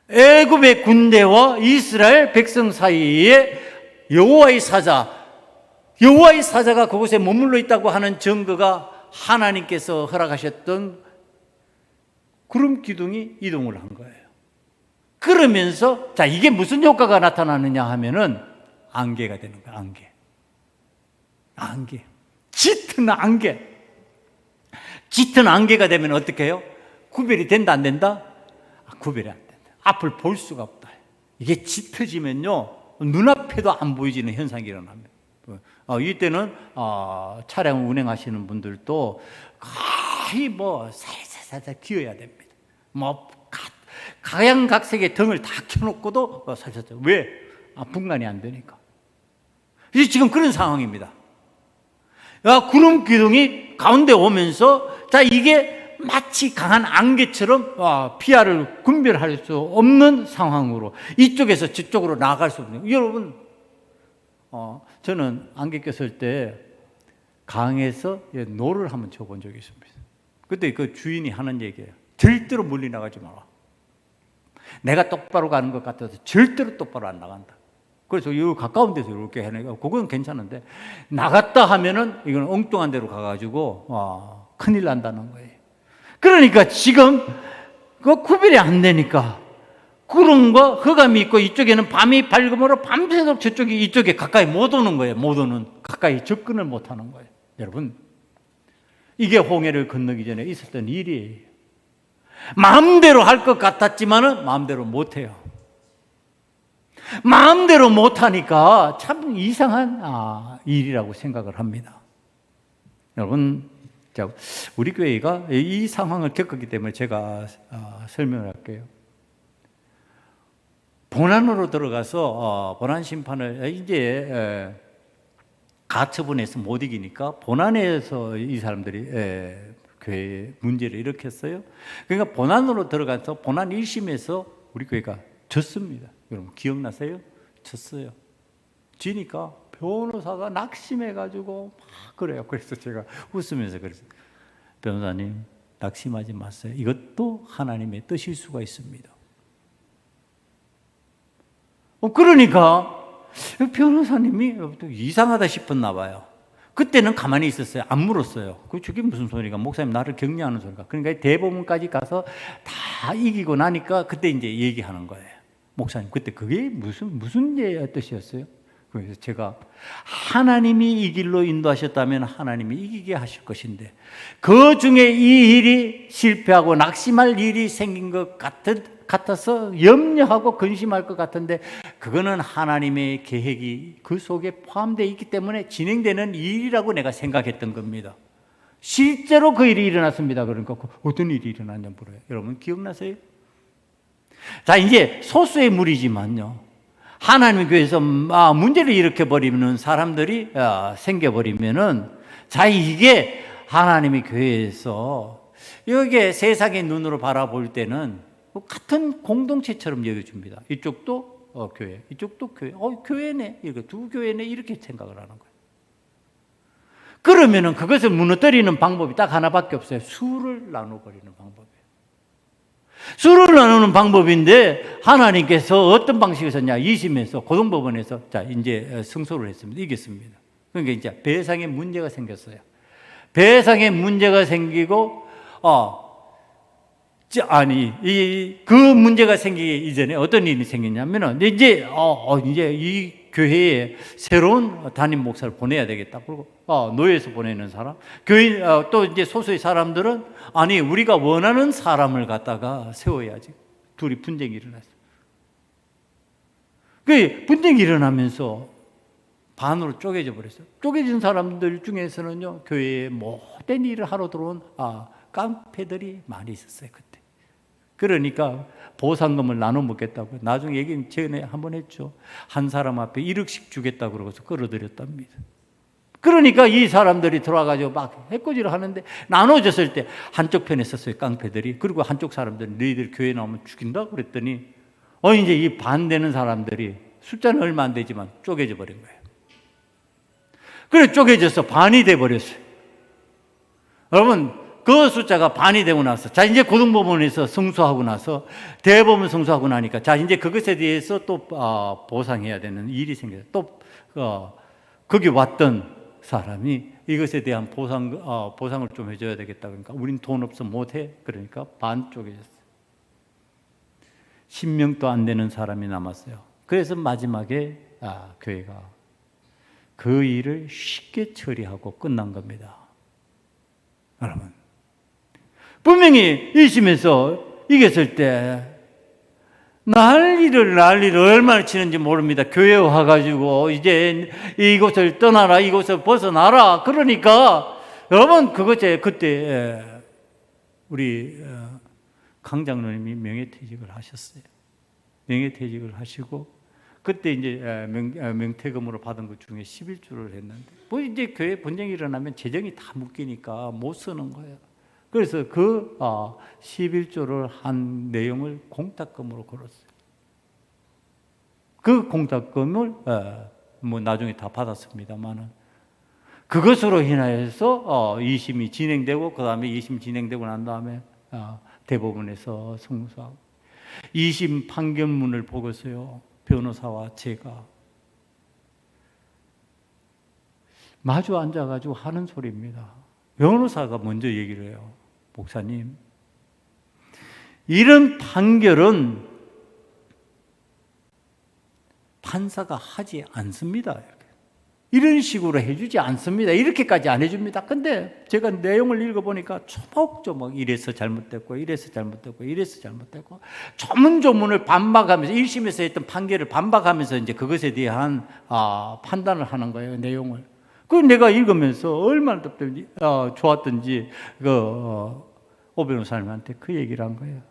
애굽의 군대와 이스라엘 백성 사이에 여호와의 사자가 그곳에 머물러 있다고 하는 증거가 하나님께서 허락하셨던 구름 기둥이 이동을 한 거예요. 그러면서 이게 무슨 효과가 나타나느냐 하면은 안개가 되는 거예요. 안개. 짙은 안개가 되면 어떻게 해요? 구별이 된다 안 된다? 구별이 안 된다. 앞을 볼 수가 없다. 이게 짙어지면요 눈앞에도 안 보이지는 현상이 일어납니다. 이때는 차량 운행하시는 분들도 거의 살살 기어야 됩니다. 각양각색의 등을 다 켜놓고도 살살. 왜? 분간이 안 되니까. 지금 그런 상황입니다. 구름 기둥이 가운데 오면서 이게 마치 강한 안개처럼 피아를 분별할 수 없는 상황으로 이쪽에서 저쪽으로 나아갈 수 없는. 여러분, 저는 안개 꼈을 때 강에서 노를 한번 쳐본 적이 있습니다. 그때 그 주인이 하는 얘기예요. 절대로 멀리 나가지 마라. 내가 똑바로 가는 것 같아서 절대로 똑바로 안 나간다. 그래서 이 가까운 데서 이렇게 해내가 그건 괜찮은데 나갔다 하면은 이건 엉뚱한 데로 가가지고 큰일 난다는 거예요. 그러니까 지금 그 구별이 안 되니까 구름과 흑암이 있고 이쪽에는 밤이 밝음으로 밤새도록 이쪽에 가까이 못 오는 거예요. 가까이 접근을 못 하는 거예요. 여러분, 이게 홍해를 건너기 전에 있었던 일이에요. 마음대로 할 것 같았지만은 마음대로 못 해요. 마음대로 못 하니까 참 이상한 일이라고 생각을 합니다. 여러분, 우리 교회가 이 상황을 겪었기 때문에 제가 설명을 할게요. 본안으로 들어가서 본안 심판을 이제 가처분해서 못 이기니까 본안에서 이 사람들이 교회에 문제를 일으켰어요. 그러니까 본안으로 들어가서 본안 1심에서 우리 교회가 졌습니다. 여러분 기억나세요? 쳤어요. 지니까 변호사가 낙심해가지고 막 그래요. 그래서 제가 웃으면서 그랬어요. 변호사님, 낙심하지 마세요. 이것도 하나님의 뜻일 수가 있습니다. 그러니까 변호사님이 이상하다 싶었나 봐요. 그때는 가만히 있었어요. 안 물었어요. 저게 무슨 소리가, 목사님 나를 격려하는 소리가. 그러니까 대법원까지 가서 다 이기고 나니까 그때 이제 얘기하는 거예요. 목사님, 그때 그게 무슨 뜻이었어요? 그래서 제가 하나님이 이 길로 인도하셨다면 하나님이 이기게 하실 것인데, 그 중에 이 일이 실패하고 낙심할 일이 생긴 것 같아서 염려하고 근심할 것 같은데, 그거는 하나님의 계획이 그 속에 포함되어 있기 때문에 진행되는 일이라고 내가 생각했던 겁니다. 실제로 그 일이 일어났습니다. 그러니까 어떤 일이 일어났냐 물어요. 여러분 기억나세요? 자, 이제 소수의 무리지만요, 하나님 교회에서 문제를 일으켜버리는 사람들이 생겨버리면은, 자, 이게 하나님의 교회에서 이게 세상의 눈으로 바라볼 때는 같은 공동체처럼 여겨줍니다. 이쪽도 교회, 이쪽도 교회, 교회네, 이렇게 두 교회네, 이렇게 생각을 하는 거예요. 그러면은 그것을 무너뜨리는 방법이 딱 하나밖에 없어요. 수를 나눠버리는 방법이에요. 수를 나누는 방법인데, 하나님께서 어떤 방식을 썼냐? 2심에서, 고등법원에서, 자, 이제 승소를 했습니다. 이겼습니다. 그러니까 이제 배상에 문제가 생겼어요. 배상에 문제가 생기고, 그 문제가 생기기 이전에 어떤 일이 생겼냐면은, 이제 이 교회에 새로운 담임 목사를 보내야 되겠다. 그리고 노예에서 보내는 사람, 교인, 또 이제 소수의 사람들은 아니, 우리가 원하는 사람을 갖다가 세워야지. 둘이 분쟁이 일어났어요. 그 분쟁이 일어나면서 반으로 쪼개져 버렸어요. 쪼개진 사람들 중에서는요, 교회에 못된 일을 하러 들어온 깡패들이 많이 있었어요, 그때. 그러니까 보상금을 나눠 먹겠다고, 나중에 얘기는 전에 한번 했죠. 한 사람 앞에 1억씩 주겠다고 그러고서 끌어들였답니다. 그러니까 이 사람들이 들어와가지고 막 해코지를 하는데, 나눠졌을 때 한쪽 편에 섰어요, 깡패들이. 그리고 한쪽 사람들은 너희들 교회 나오면 죽인다 그랬더니, 이제 이 반대는 사람들이 숫자는 얼마 안 되지만 쪼개져 버린 거예요. 그래, 쪼개져서 반이 돼 버렸어요. 여러분, 그 숫자가 반이 되고 나서, 자, 이제 고등법원에서 승소하고 나서 대법원 승소하고 나니까, 자, 이제 그것에 대해서 또 보상해야 되는 일이 생겨요. 또 거기 왔던 사람이 이것에 대한 보상을 좀 해줘야 되겠다. 그러니까 우린 돈 없어 못해. 그러니까 반 쪼개졌어요. 10명도 안 되는 사람이 남았어요. 그래서 마지막에 교회가 그 일을 쉽게 처리하고 끝난 겁니다. 여러분, 분명히 1심에서 이겼을 때 난리를 얼마나 치는지 모릅니다. 교회에 와가지고 이제 이곳을 떠나라, 이곳을 벗어나라. 그러니까 여러분, 그때 우리 강 장로님이 명예퇴직을 하셨어요. 명예퇴직을 하시고, 그때 이제 명퇴금으로 받은 것 중에 11조를 했는데, 이제 교회 분쟁이 일어나면 재정이 다 묶이니까 못 쓰는 거예요. 그래서 그 11조를 한 내용을 공탁금으로 걸었어요. 그 공탁금을 나중에 다 받았습니다만은, 그것으로 인하여서 2심이 진행되고, 그 다음에 2심 진행되고 난 다음에 대법원에서 승소하고, 2심 판결문을 보고서요, 변호사와 제가 마주 앉아가지고 하는 소리입니다. 변호사가 먼저 얘기를 해요. 목사님, 이런 판결은 판사가 하지 않습니다. 이런 식으로 해주지 않습니다. 이렇게까지 안 해줍니다. 근데 제가 내용을 읽어보니까 조목조목 이래서 잘못됐고, 이래서 잘못됐고, 이래서 잘못됐고, 조문조문을 반박하면서, 1심에서 했던 판결을 반박하면서 이제 그것에 대한 판단을 하는 거예요, 내용을. 그 내가 읽으면서 얼마나 좋았던지 오 변호사님한테 그 얘기를 한 거예요.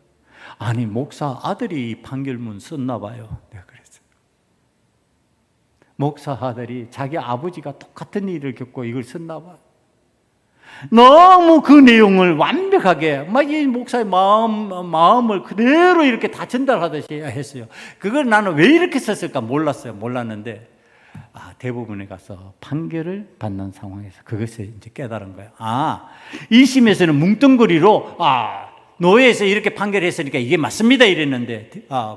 아니, 목사 아들이 이 판결문 썼나 봐요. 내가 그랬어요. 목사 아들이 자기 아버지가 똑같은 일을 겪고 이걸 썼나 봐요. 너무 그 내용을 완벽하게 막 이 목사의 마음을 그대로 이렇게 다 전달하듯이 했어요. 그걸 나는 왜 이렇게 썼을까 몰랐는데 대부분에 가서 판결을 받는 상황에서 그것을 이제 깨달은 거예요. 1심에서는 뭉뚱그리로 노예에서 이렇게 판결했으니까 이게 맞습니다 이랬는데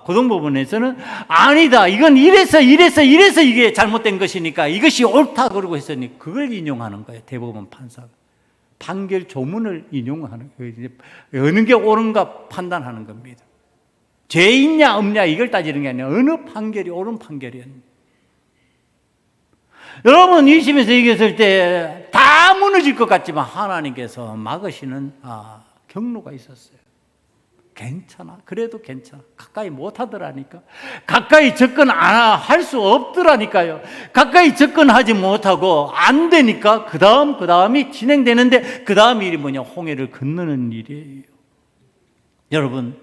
고등법원에서는 아니다, 이건 이래서 이게 잘못된 것이니까 이것이 옳다 그러고 했으니 그걸 인용하는 거예요. 대법원 판사가 판결 조문을 인용하는 거예요. 어느 게 옳은가 판단하는 겁니다. 죄 있냐 없냐 이걸 따지는 게 아니라 어느 판결이 옳은 판결이었는지. 여러분 2심에서 이겼을 때 다 무너질 것 같지만 하나님께서 막으시는 경로가 있었어요. 괜찮아, 그래도 괜찮아. 가까이 못하더라니까. 가까이 접근 할 수 없더라니까요. 가까이 접근하지 못하고 안 되니까 그 다음이 진행되는데 그 다음 일이 뭐냐, 홍해를 건너는 일이에요. 여러분,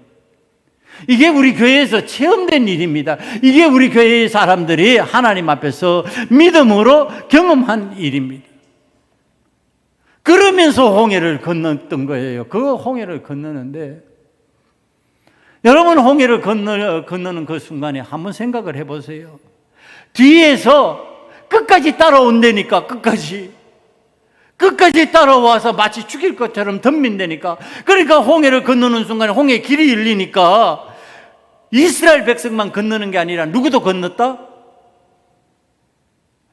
이게 우리 교회에서 체험된 일입니다. 이게 우리 교회의 사람들이 하나님 앞에서 믿음으로 경험한 일입니다. 그러면서 홍해를 건넜던 거예요. 그 홍해를 건너는데 여러분, 홍해를 건너는 그 순간에 한번 생각을 해보세요. 뒤에서 끝까지 따라온다니까. 끝까지 따라와서 마치 죽일 것처럼 덤빈다니까. 그러니까 홍해를 건너는 순간에 홍해 길이 열리니까 이스라엘 백성만 건너는 게 아니라 누구도 건넜다?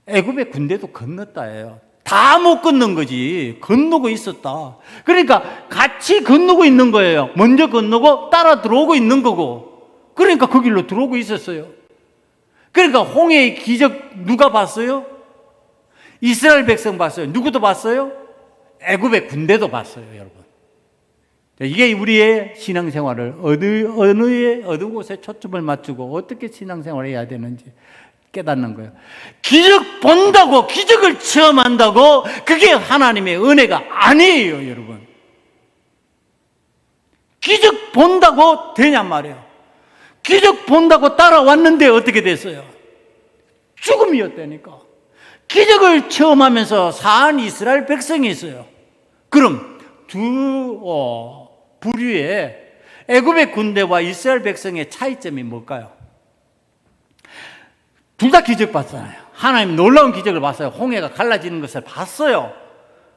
애굽의 군대도 건넜다예요. 다 못 건넌 거지. 건너고 있었다. 그러니까 같이 건너고 있는 거예요. 먼저 건너고 따라 들어오고 있는 거고. 그러니까 그 길로 들어오고 있었어요. 그러니까 홍해의 기적 누가 봤어요? 이스라엘 백성 봤어요. 누구도 봤어요? 애굽의 군대도 봤어요, 여러분. 이게 우리의 신앙생활을 어느 곳에 초점을 맞추고 어떻게 신앙생활을 해야 되는지 깨닫는 거예요. 기적 본다고, 기적을 체험한다고 그게 하나님의 은혜가 아니에요, 여러분. 기적 본다고 되냔 말이에요. 기적 본다고 따라왔는데 어떻게 됐어요? 죽음이었다니까. 기적을 체험하면서 산 이스라엘 백성이 있어요. 그럼 두 부류의 애굽의 군대와 이스라엘 백성의 차이점이 뭘까요? 둘 다 기적 봤잖아요. 하나님 놀라운 기적을 봤어요. 홍해가 갈라지는 것을 봤어요.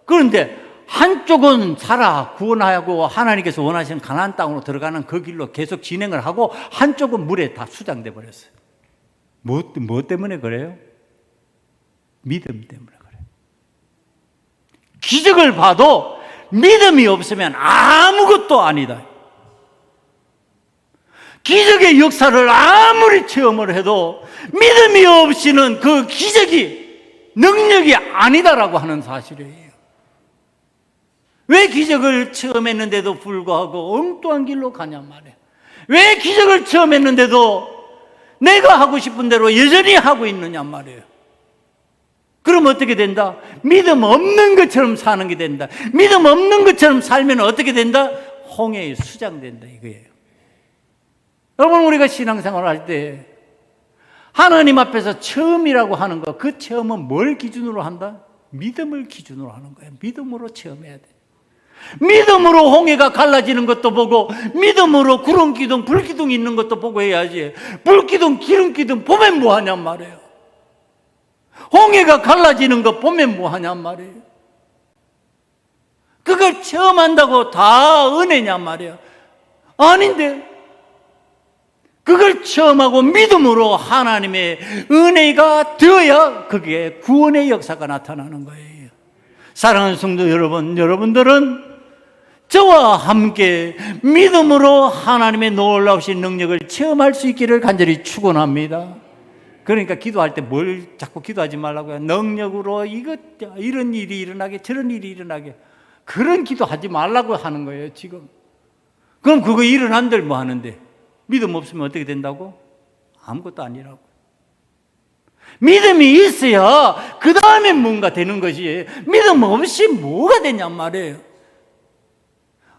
그런데 한쪽은 살아 구원하고 하나님께서 원하시는 가나안 땅으로 들어가는 그 길로 계속 진행을 하고 한쪽은 물에 다 수장돼 버렸어요. 뭐 때문에 그래요? 믿음 때문에 그래요. 기적을 봐도 믿음이 없으면 아무것도 아니다. 기적의 역사를 아무리 체험을 해도 믿음이 없이는 그 기적이 능력이 아니다라고 하는 사실이에요. 왜 기적을 체험했는데도 불구하고 엉뚱한 길로 가냔 말이에요. 왜 기적을 체험했는데도 내가 하고 싶은 대로 여전히 하고 있느냐 말이에요. 그럼 어떻게 된다? 믿음 없는 것처럼 사는 게 된다. 믿음 없는 것처럼 살면 어떻게 된다? 홍해에 수장된다 이거예요. 여러분, 우리가 신앙생활을 할 때 하나님 앞에서 체험이라고 하는 거, 그 체험은 뭘 기준으로 한다? 믿음을 기준으로 하는 거예요. 믿음으로 체험해야 돼. 믿음으로 홍해가 갈라지는 것도 보고 믿음으로 구름 기둥, 불 기둥 있는 것도 보고 해야지. 불 기둥, 기름 기둥 보면 뭐 하냔 말이에요. 홍해가 갈라지는 거 보면 뭐 하냔 말이에요. 그걸 체험한다고 다 은혜냔 말이에요. 아닌데. 그걸 체험하고 믿음으로 하나님의 은혜가 되어야 그게 구원의 역사가 나타나는 거예요. 사랑하는 성도 여러분, 여러분들은 저와 함께 믿음으로 하나님의 놀라우신 능력을 체험할 수 있기를 간절히 축원합니다. 그러니까 기도할 때 뭘 자꾸 기도하지 말라고요. 능력으로 이런 일이 일어나게, 저런 일이 일어나게, 그런 기도하지 말라고 하는 거예요, 지금. 그럼 그거 일어난들 뭐 하는데? 믿음 없으면 어떻게 된다고? 아무것도 아니라고. 믿음이 있어야 그 다음에 뭔가 되는 것이, 믿음 없이 뭐가 되냔 말이에요.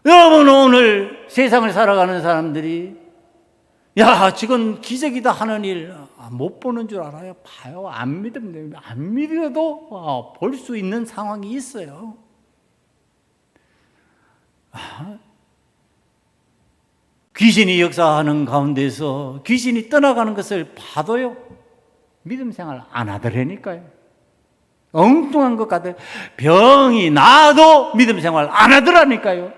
여러분, 오늘 세상을 살아가는 사람들이 야, 지금 기적이다 하는 일 못 보는 줄 알아요? 봐요. 안 믿어도 볼 수 있는 상황이 있어요. 귀신이 역사하는 가운데서 귀신이 떠나가는 것을 봐도요, 믿음 생활 안 하더라니까요. 엉뚱한 것 같아요. 병이 나도 믿음 생활 안 하더라니까요.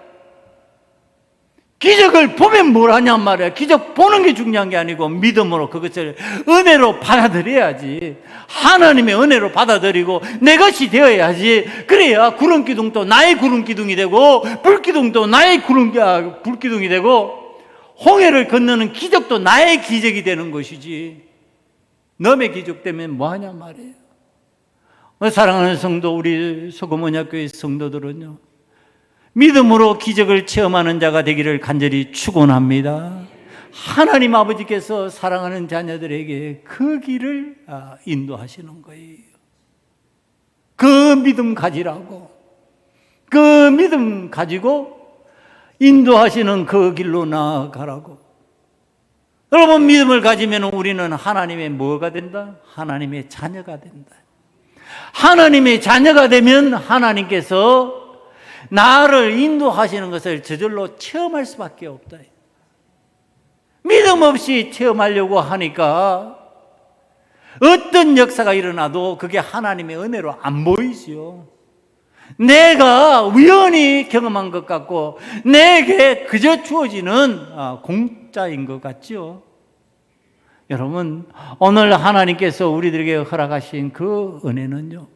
기적을 보면 뭘 하냔 말이야. 기적 보는 게 중요한 게 아니고 믿음으로 그것을 은혜로 받아들여야지. 하나님의 은혜로 받아들이고 내 것이 되어야지. 그래야 구름기둥도 나의 구름기둥이 되고 불기둥도 나의 불기둥이 되고 홍해를 건너는 기적도 나의 기적이 되는 것이지. 너의 기적 때문에 뭐 하냐 말이에요. 사랑하는 성도, 우리 소금언약교회 성도들은요, 믿음으로 기적을 체험하는 자가 되기를 간절히 축원합니다. 하나님 아버지께서 사랑하는 자녀들에게 그 길을 인도하시는 거예요. 그 믿음 가지라고, 그 믿음 가지고 인도하시는 그 길로 나아가라고. 여러분, 믿음을 가지면 우리는 하나님의 뭐가 된다? 하나님의 자녀가 된다. 하나님의 자녀가 되면 하나님께서 나를 인도하시는 것을 저절로 체험할 수밖에 없다. 믿음 없이 체험하려고 하니까 어떤 역사가 일어나도 그게 하나님의 은혜로 안 보이죠. 내가 우연히 경험한 것 같고 내게 그저 주어지는 공짜인 것 같죠. 여러분, 오늘 하나님께서 우리들에게 허락하신 그 은혜는요,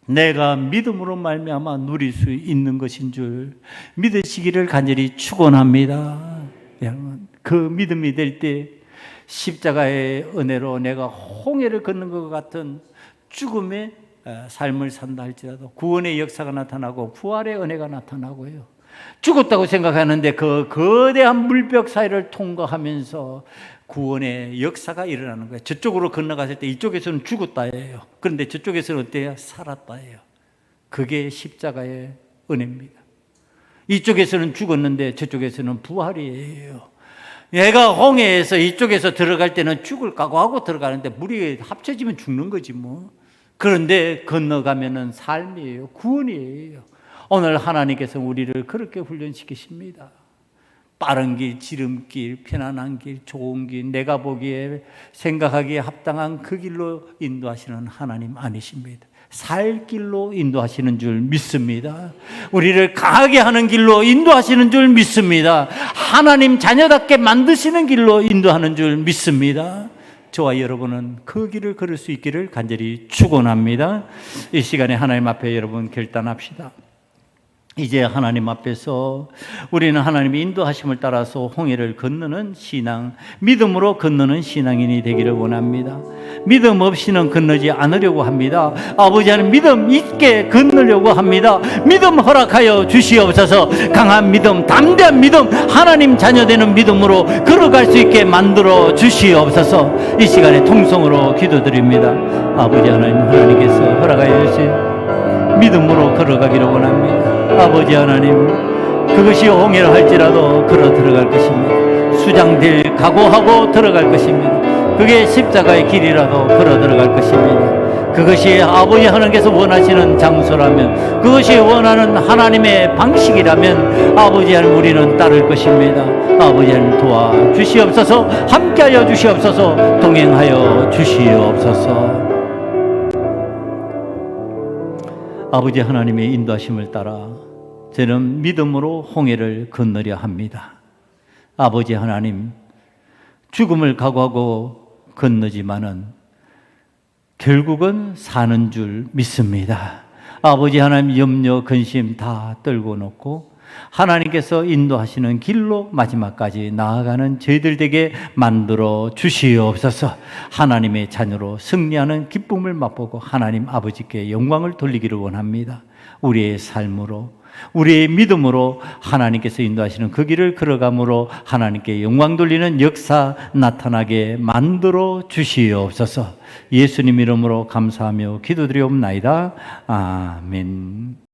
내가 믿음으로 말미암아 누릴 수 있는 것인 줄 믿으시기를 간절히 축원합니다. 여러분, 그 믿음이 될 때 십자가의 은혜로 내가 홍해를 걷는 것 같은 죽음의 삶을 산다 할지라도 구원의 역사가 나타나고 부활의 은혜가 나타나고요, 죽었다고 생각하는데 그 거대한 물벽 사이를 통과하면서 구원의 역사가 일어나는 거예요. 저쪽으로 건너갔을 때 이쪽에서는 죽었다예요. 그런데 저쪽에서는 어때요? 살았다예요. 그게 십자가의 은혜입니다. 이쪽에서는 죽었는데 저쪽에서는 부활이에요. 얘가 홍해에서 이쪽에서 들어갈 때는 죽을 각오하고 들어가는데 물이 합쳐지면 죽는 거지 뭐. 그런데 건너가면은 삶이에요. 구원이에요. 오늘 하나님께서 우리를 그렇게 훈련시키십니다. 빠른 길, 지름길, 편안한 길, 좋은 길, 내가 보기에 생각하기에 합당한 그 길로 인도하시는 하나님 아니십니다. 살 길로 인도하시는 줄 믿습니다. 우리를 강하게 하는 길로 인도하시는 줄 믿습니다. 하나님 자녀답게 만드시는 길로 인도하는 줄 믿습니다. 저와 여러분은 그 길을 걸을 수 있기를 간절히 축원합니다. 이 시간에 하나님 앞에 여러분 결단합시다. 이제 하나님 앞에서 우리는 하나님의 인도하심을 따라서 홍해를 건너는 신앙, 믿음으로 건너는 신앙인이 되기를 원합니다. 믿음 없이는 건너지 않으려고 합니다. 아버지 하나님, 믿음 있게 건너려고 합니다. 믿음 허락하여 주시옵소서. 강한 믿음, 담대한 믿음, 하나님 자녀되는 믿음으로 걸어갈 수 있게 만들어 주시옵소서. 이 시간에 통성으로 기도드립니다. 아버지 하나님, 하나님께서 허락하여 주신 믿음으로 걸어가기를 원합니다. 아버지 하나님, 그것이 홍해를 할지라도 걸어 들어갈 것입니다. 수장될 각오하고 들어갈 것입니다. 그게 십자가의 길이라도 걸어 들어갈 것입니다. 그것이 아버지 하나님께서 원하시는 장소라면, 그것이 원하는 하나님의 방식이라면 아버지 하나님 우리는 따를 것입니다. 아버지 하나님 도와주시옵소서. 함께하여 주시옵소서. 동행하여 주시옵소서. 아버지 하나님의 인도하심을 따라 저는 믿음으로 홍해를 건너려 합니다. 아버지 하나님, 죽음을 각오하고 건너지만은 결국은 사는 줄 믿습니다. 아버지 하나님, 염려, 근심 다 떨고 놓고 하나님께서 인도하시는 길로 마지막까지 나아가는 저희들 되게 만들어 주시옵소서. 하나님의 자녀로 승리하는 기쁨을 맛보고 하나님 아버지께 영광을 돌리기를 원합니다. 우리의 삶으로, 우리의 믿음으로 하나님께서 인도하시는 그 길을 걸어감으로 하나님께 영광 돌리는 역사 나타나게 만들어 주시옵소서. 예수님 이름으로 감사하며 기도드리옵나이다. 아멘.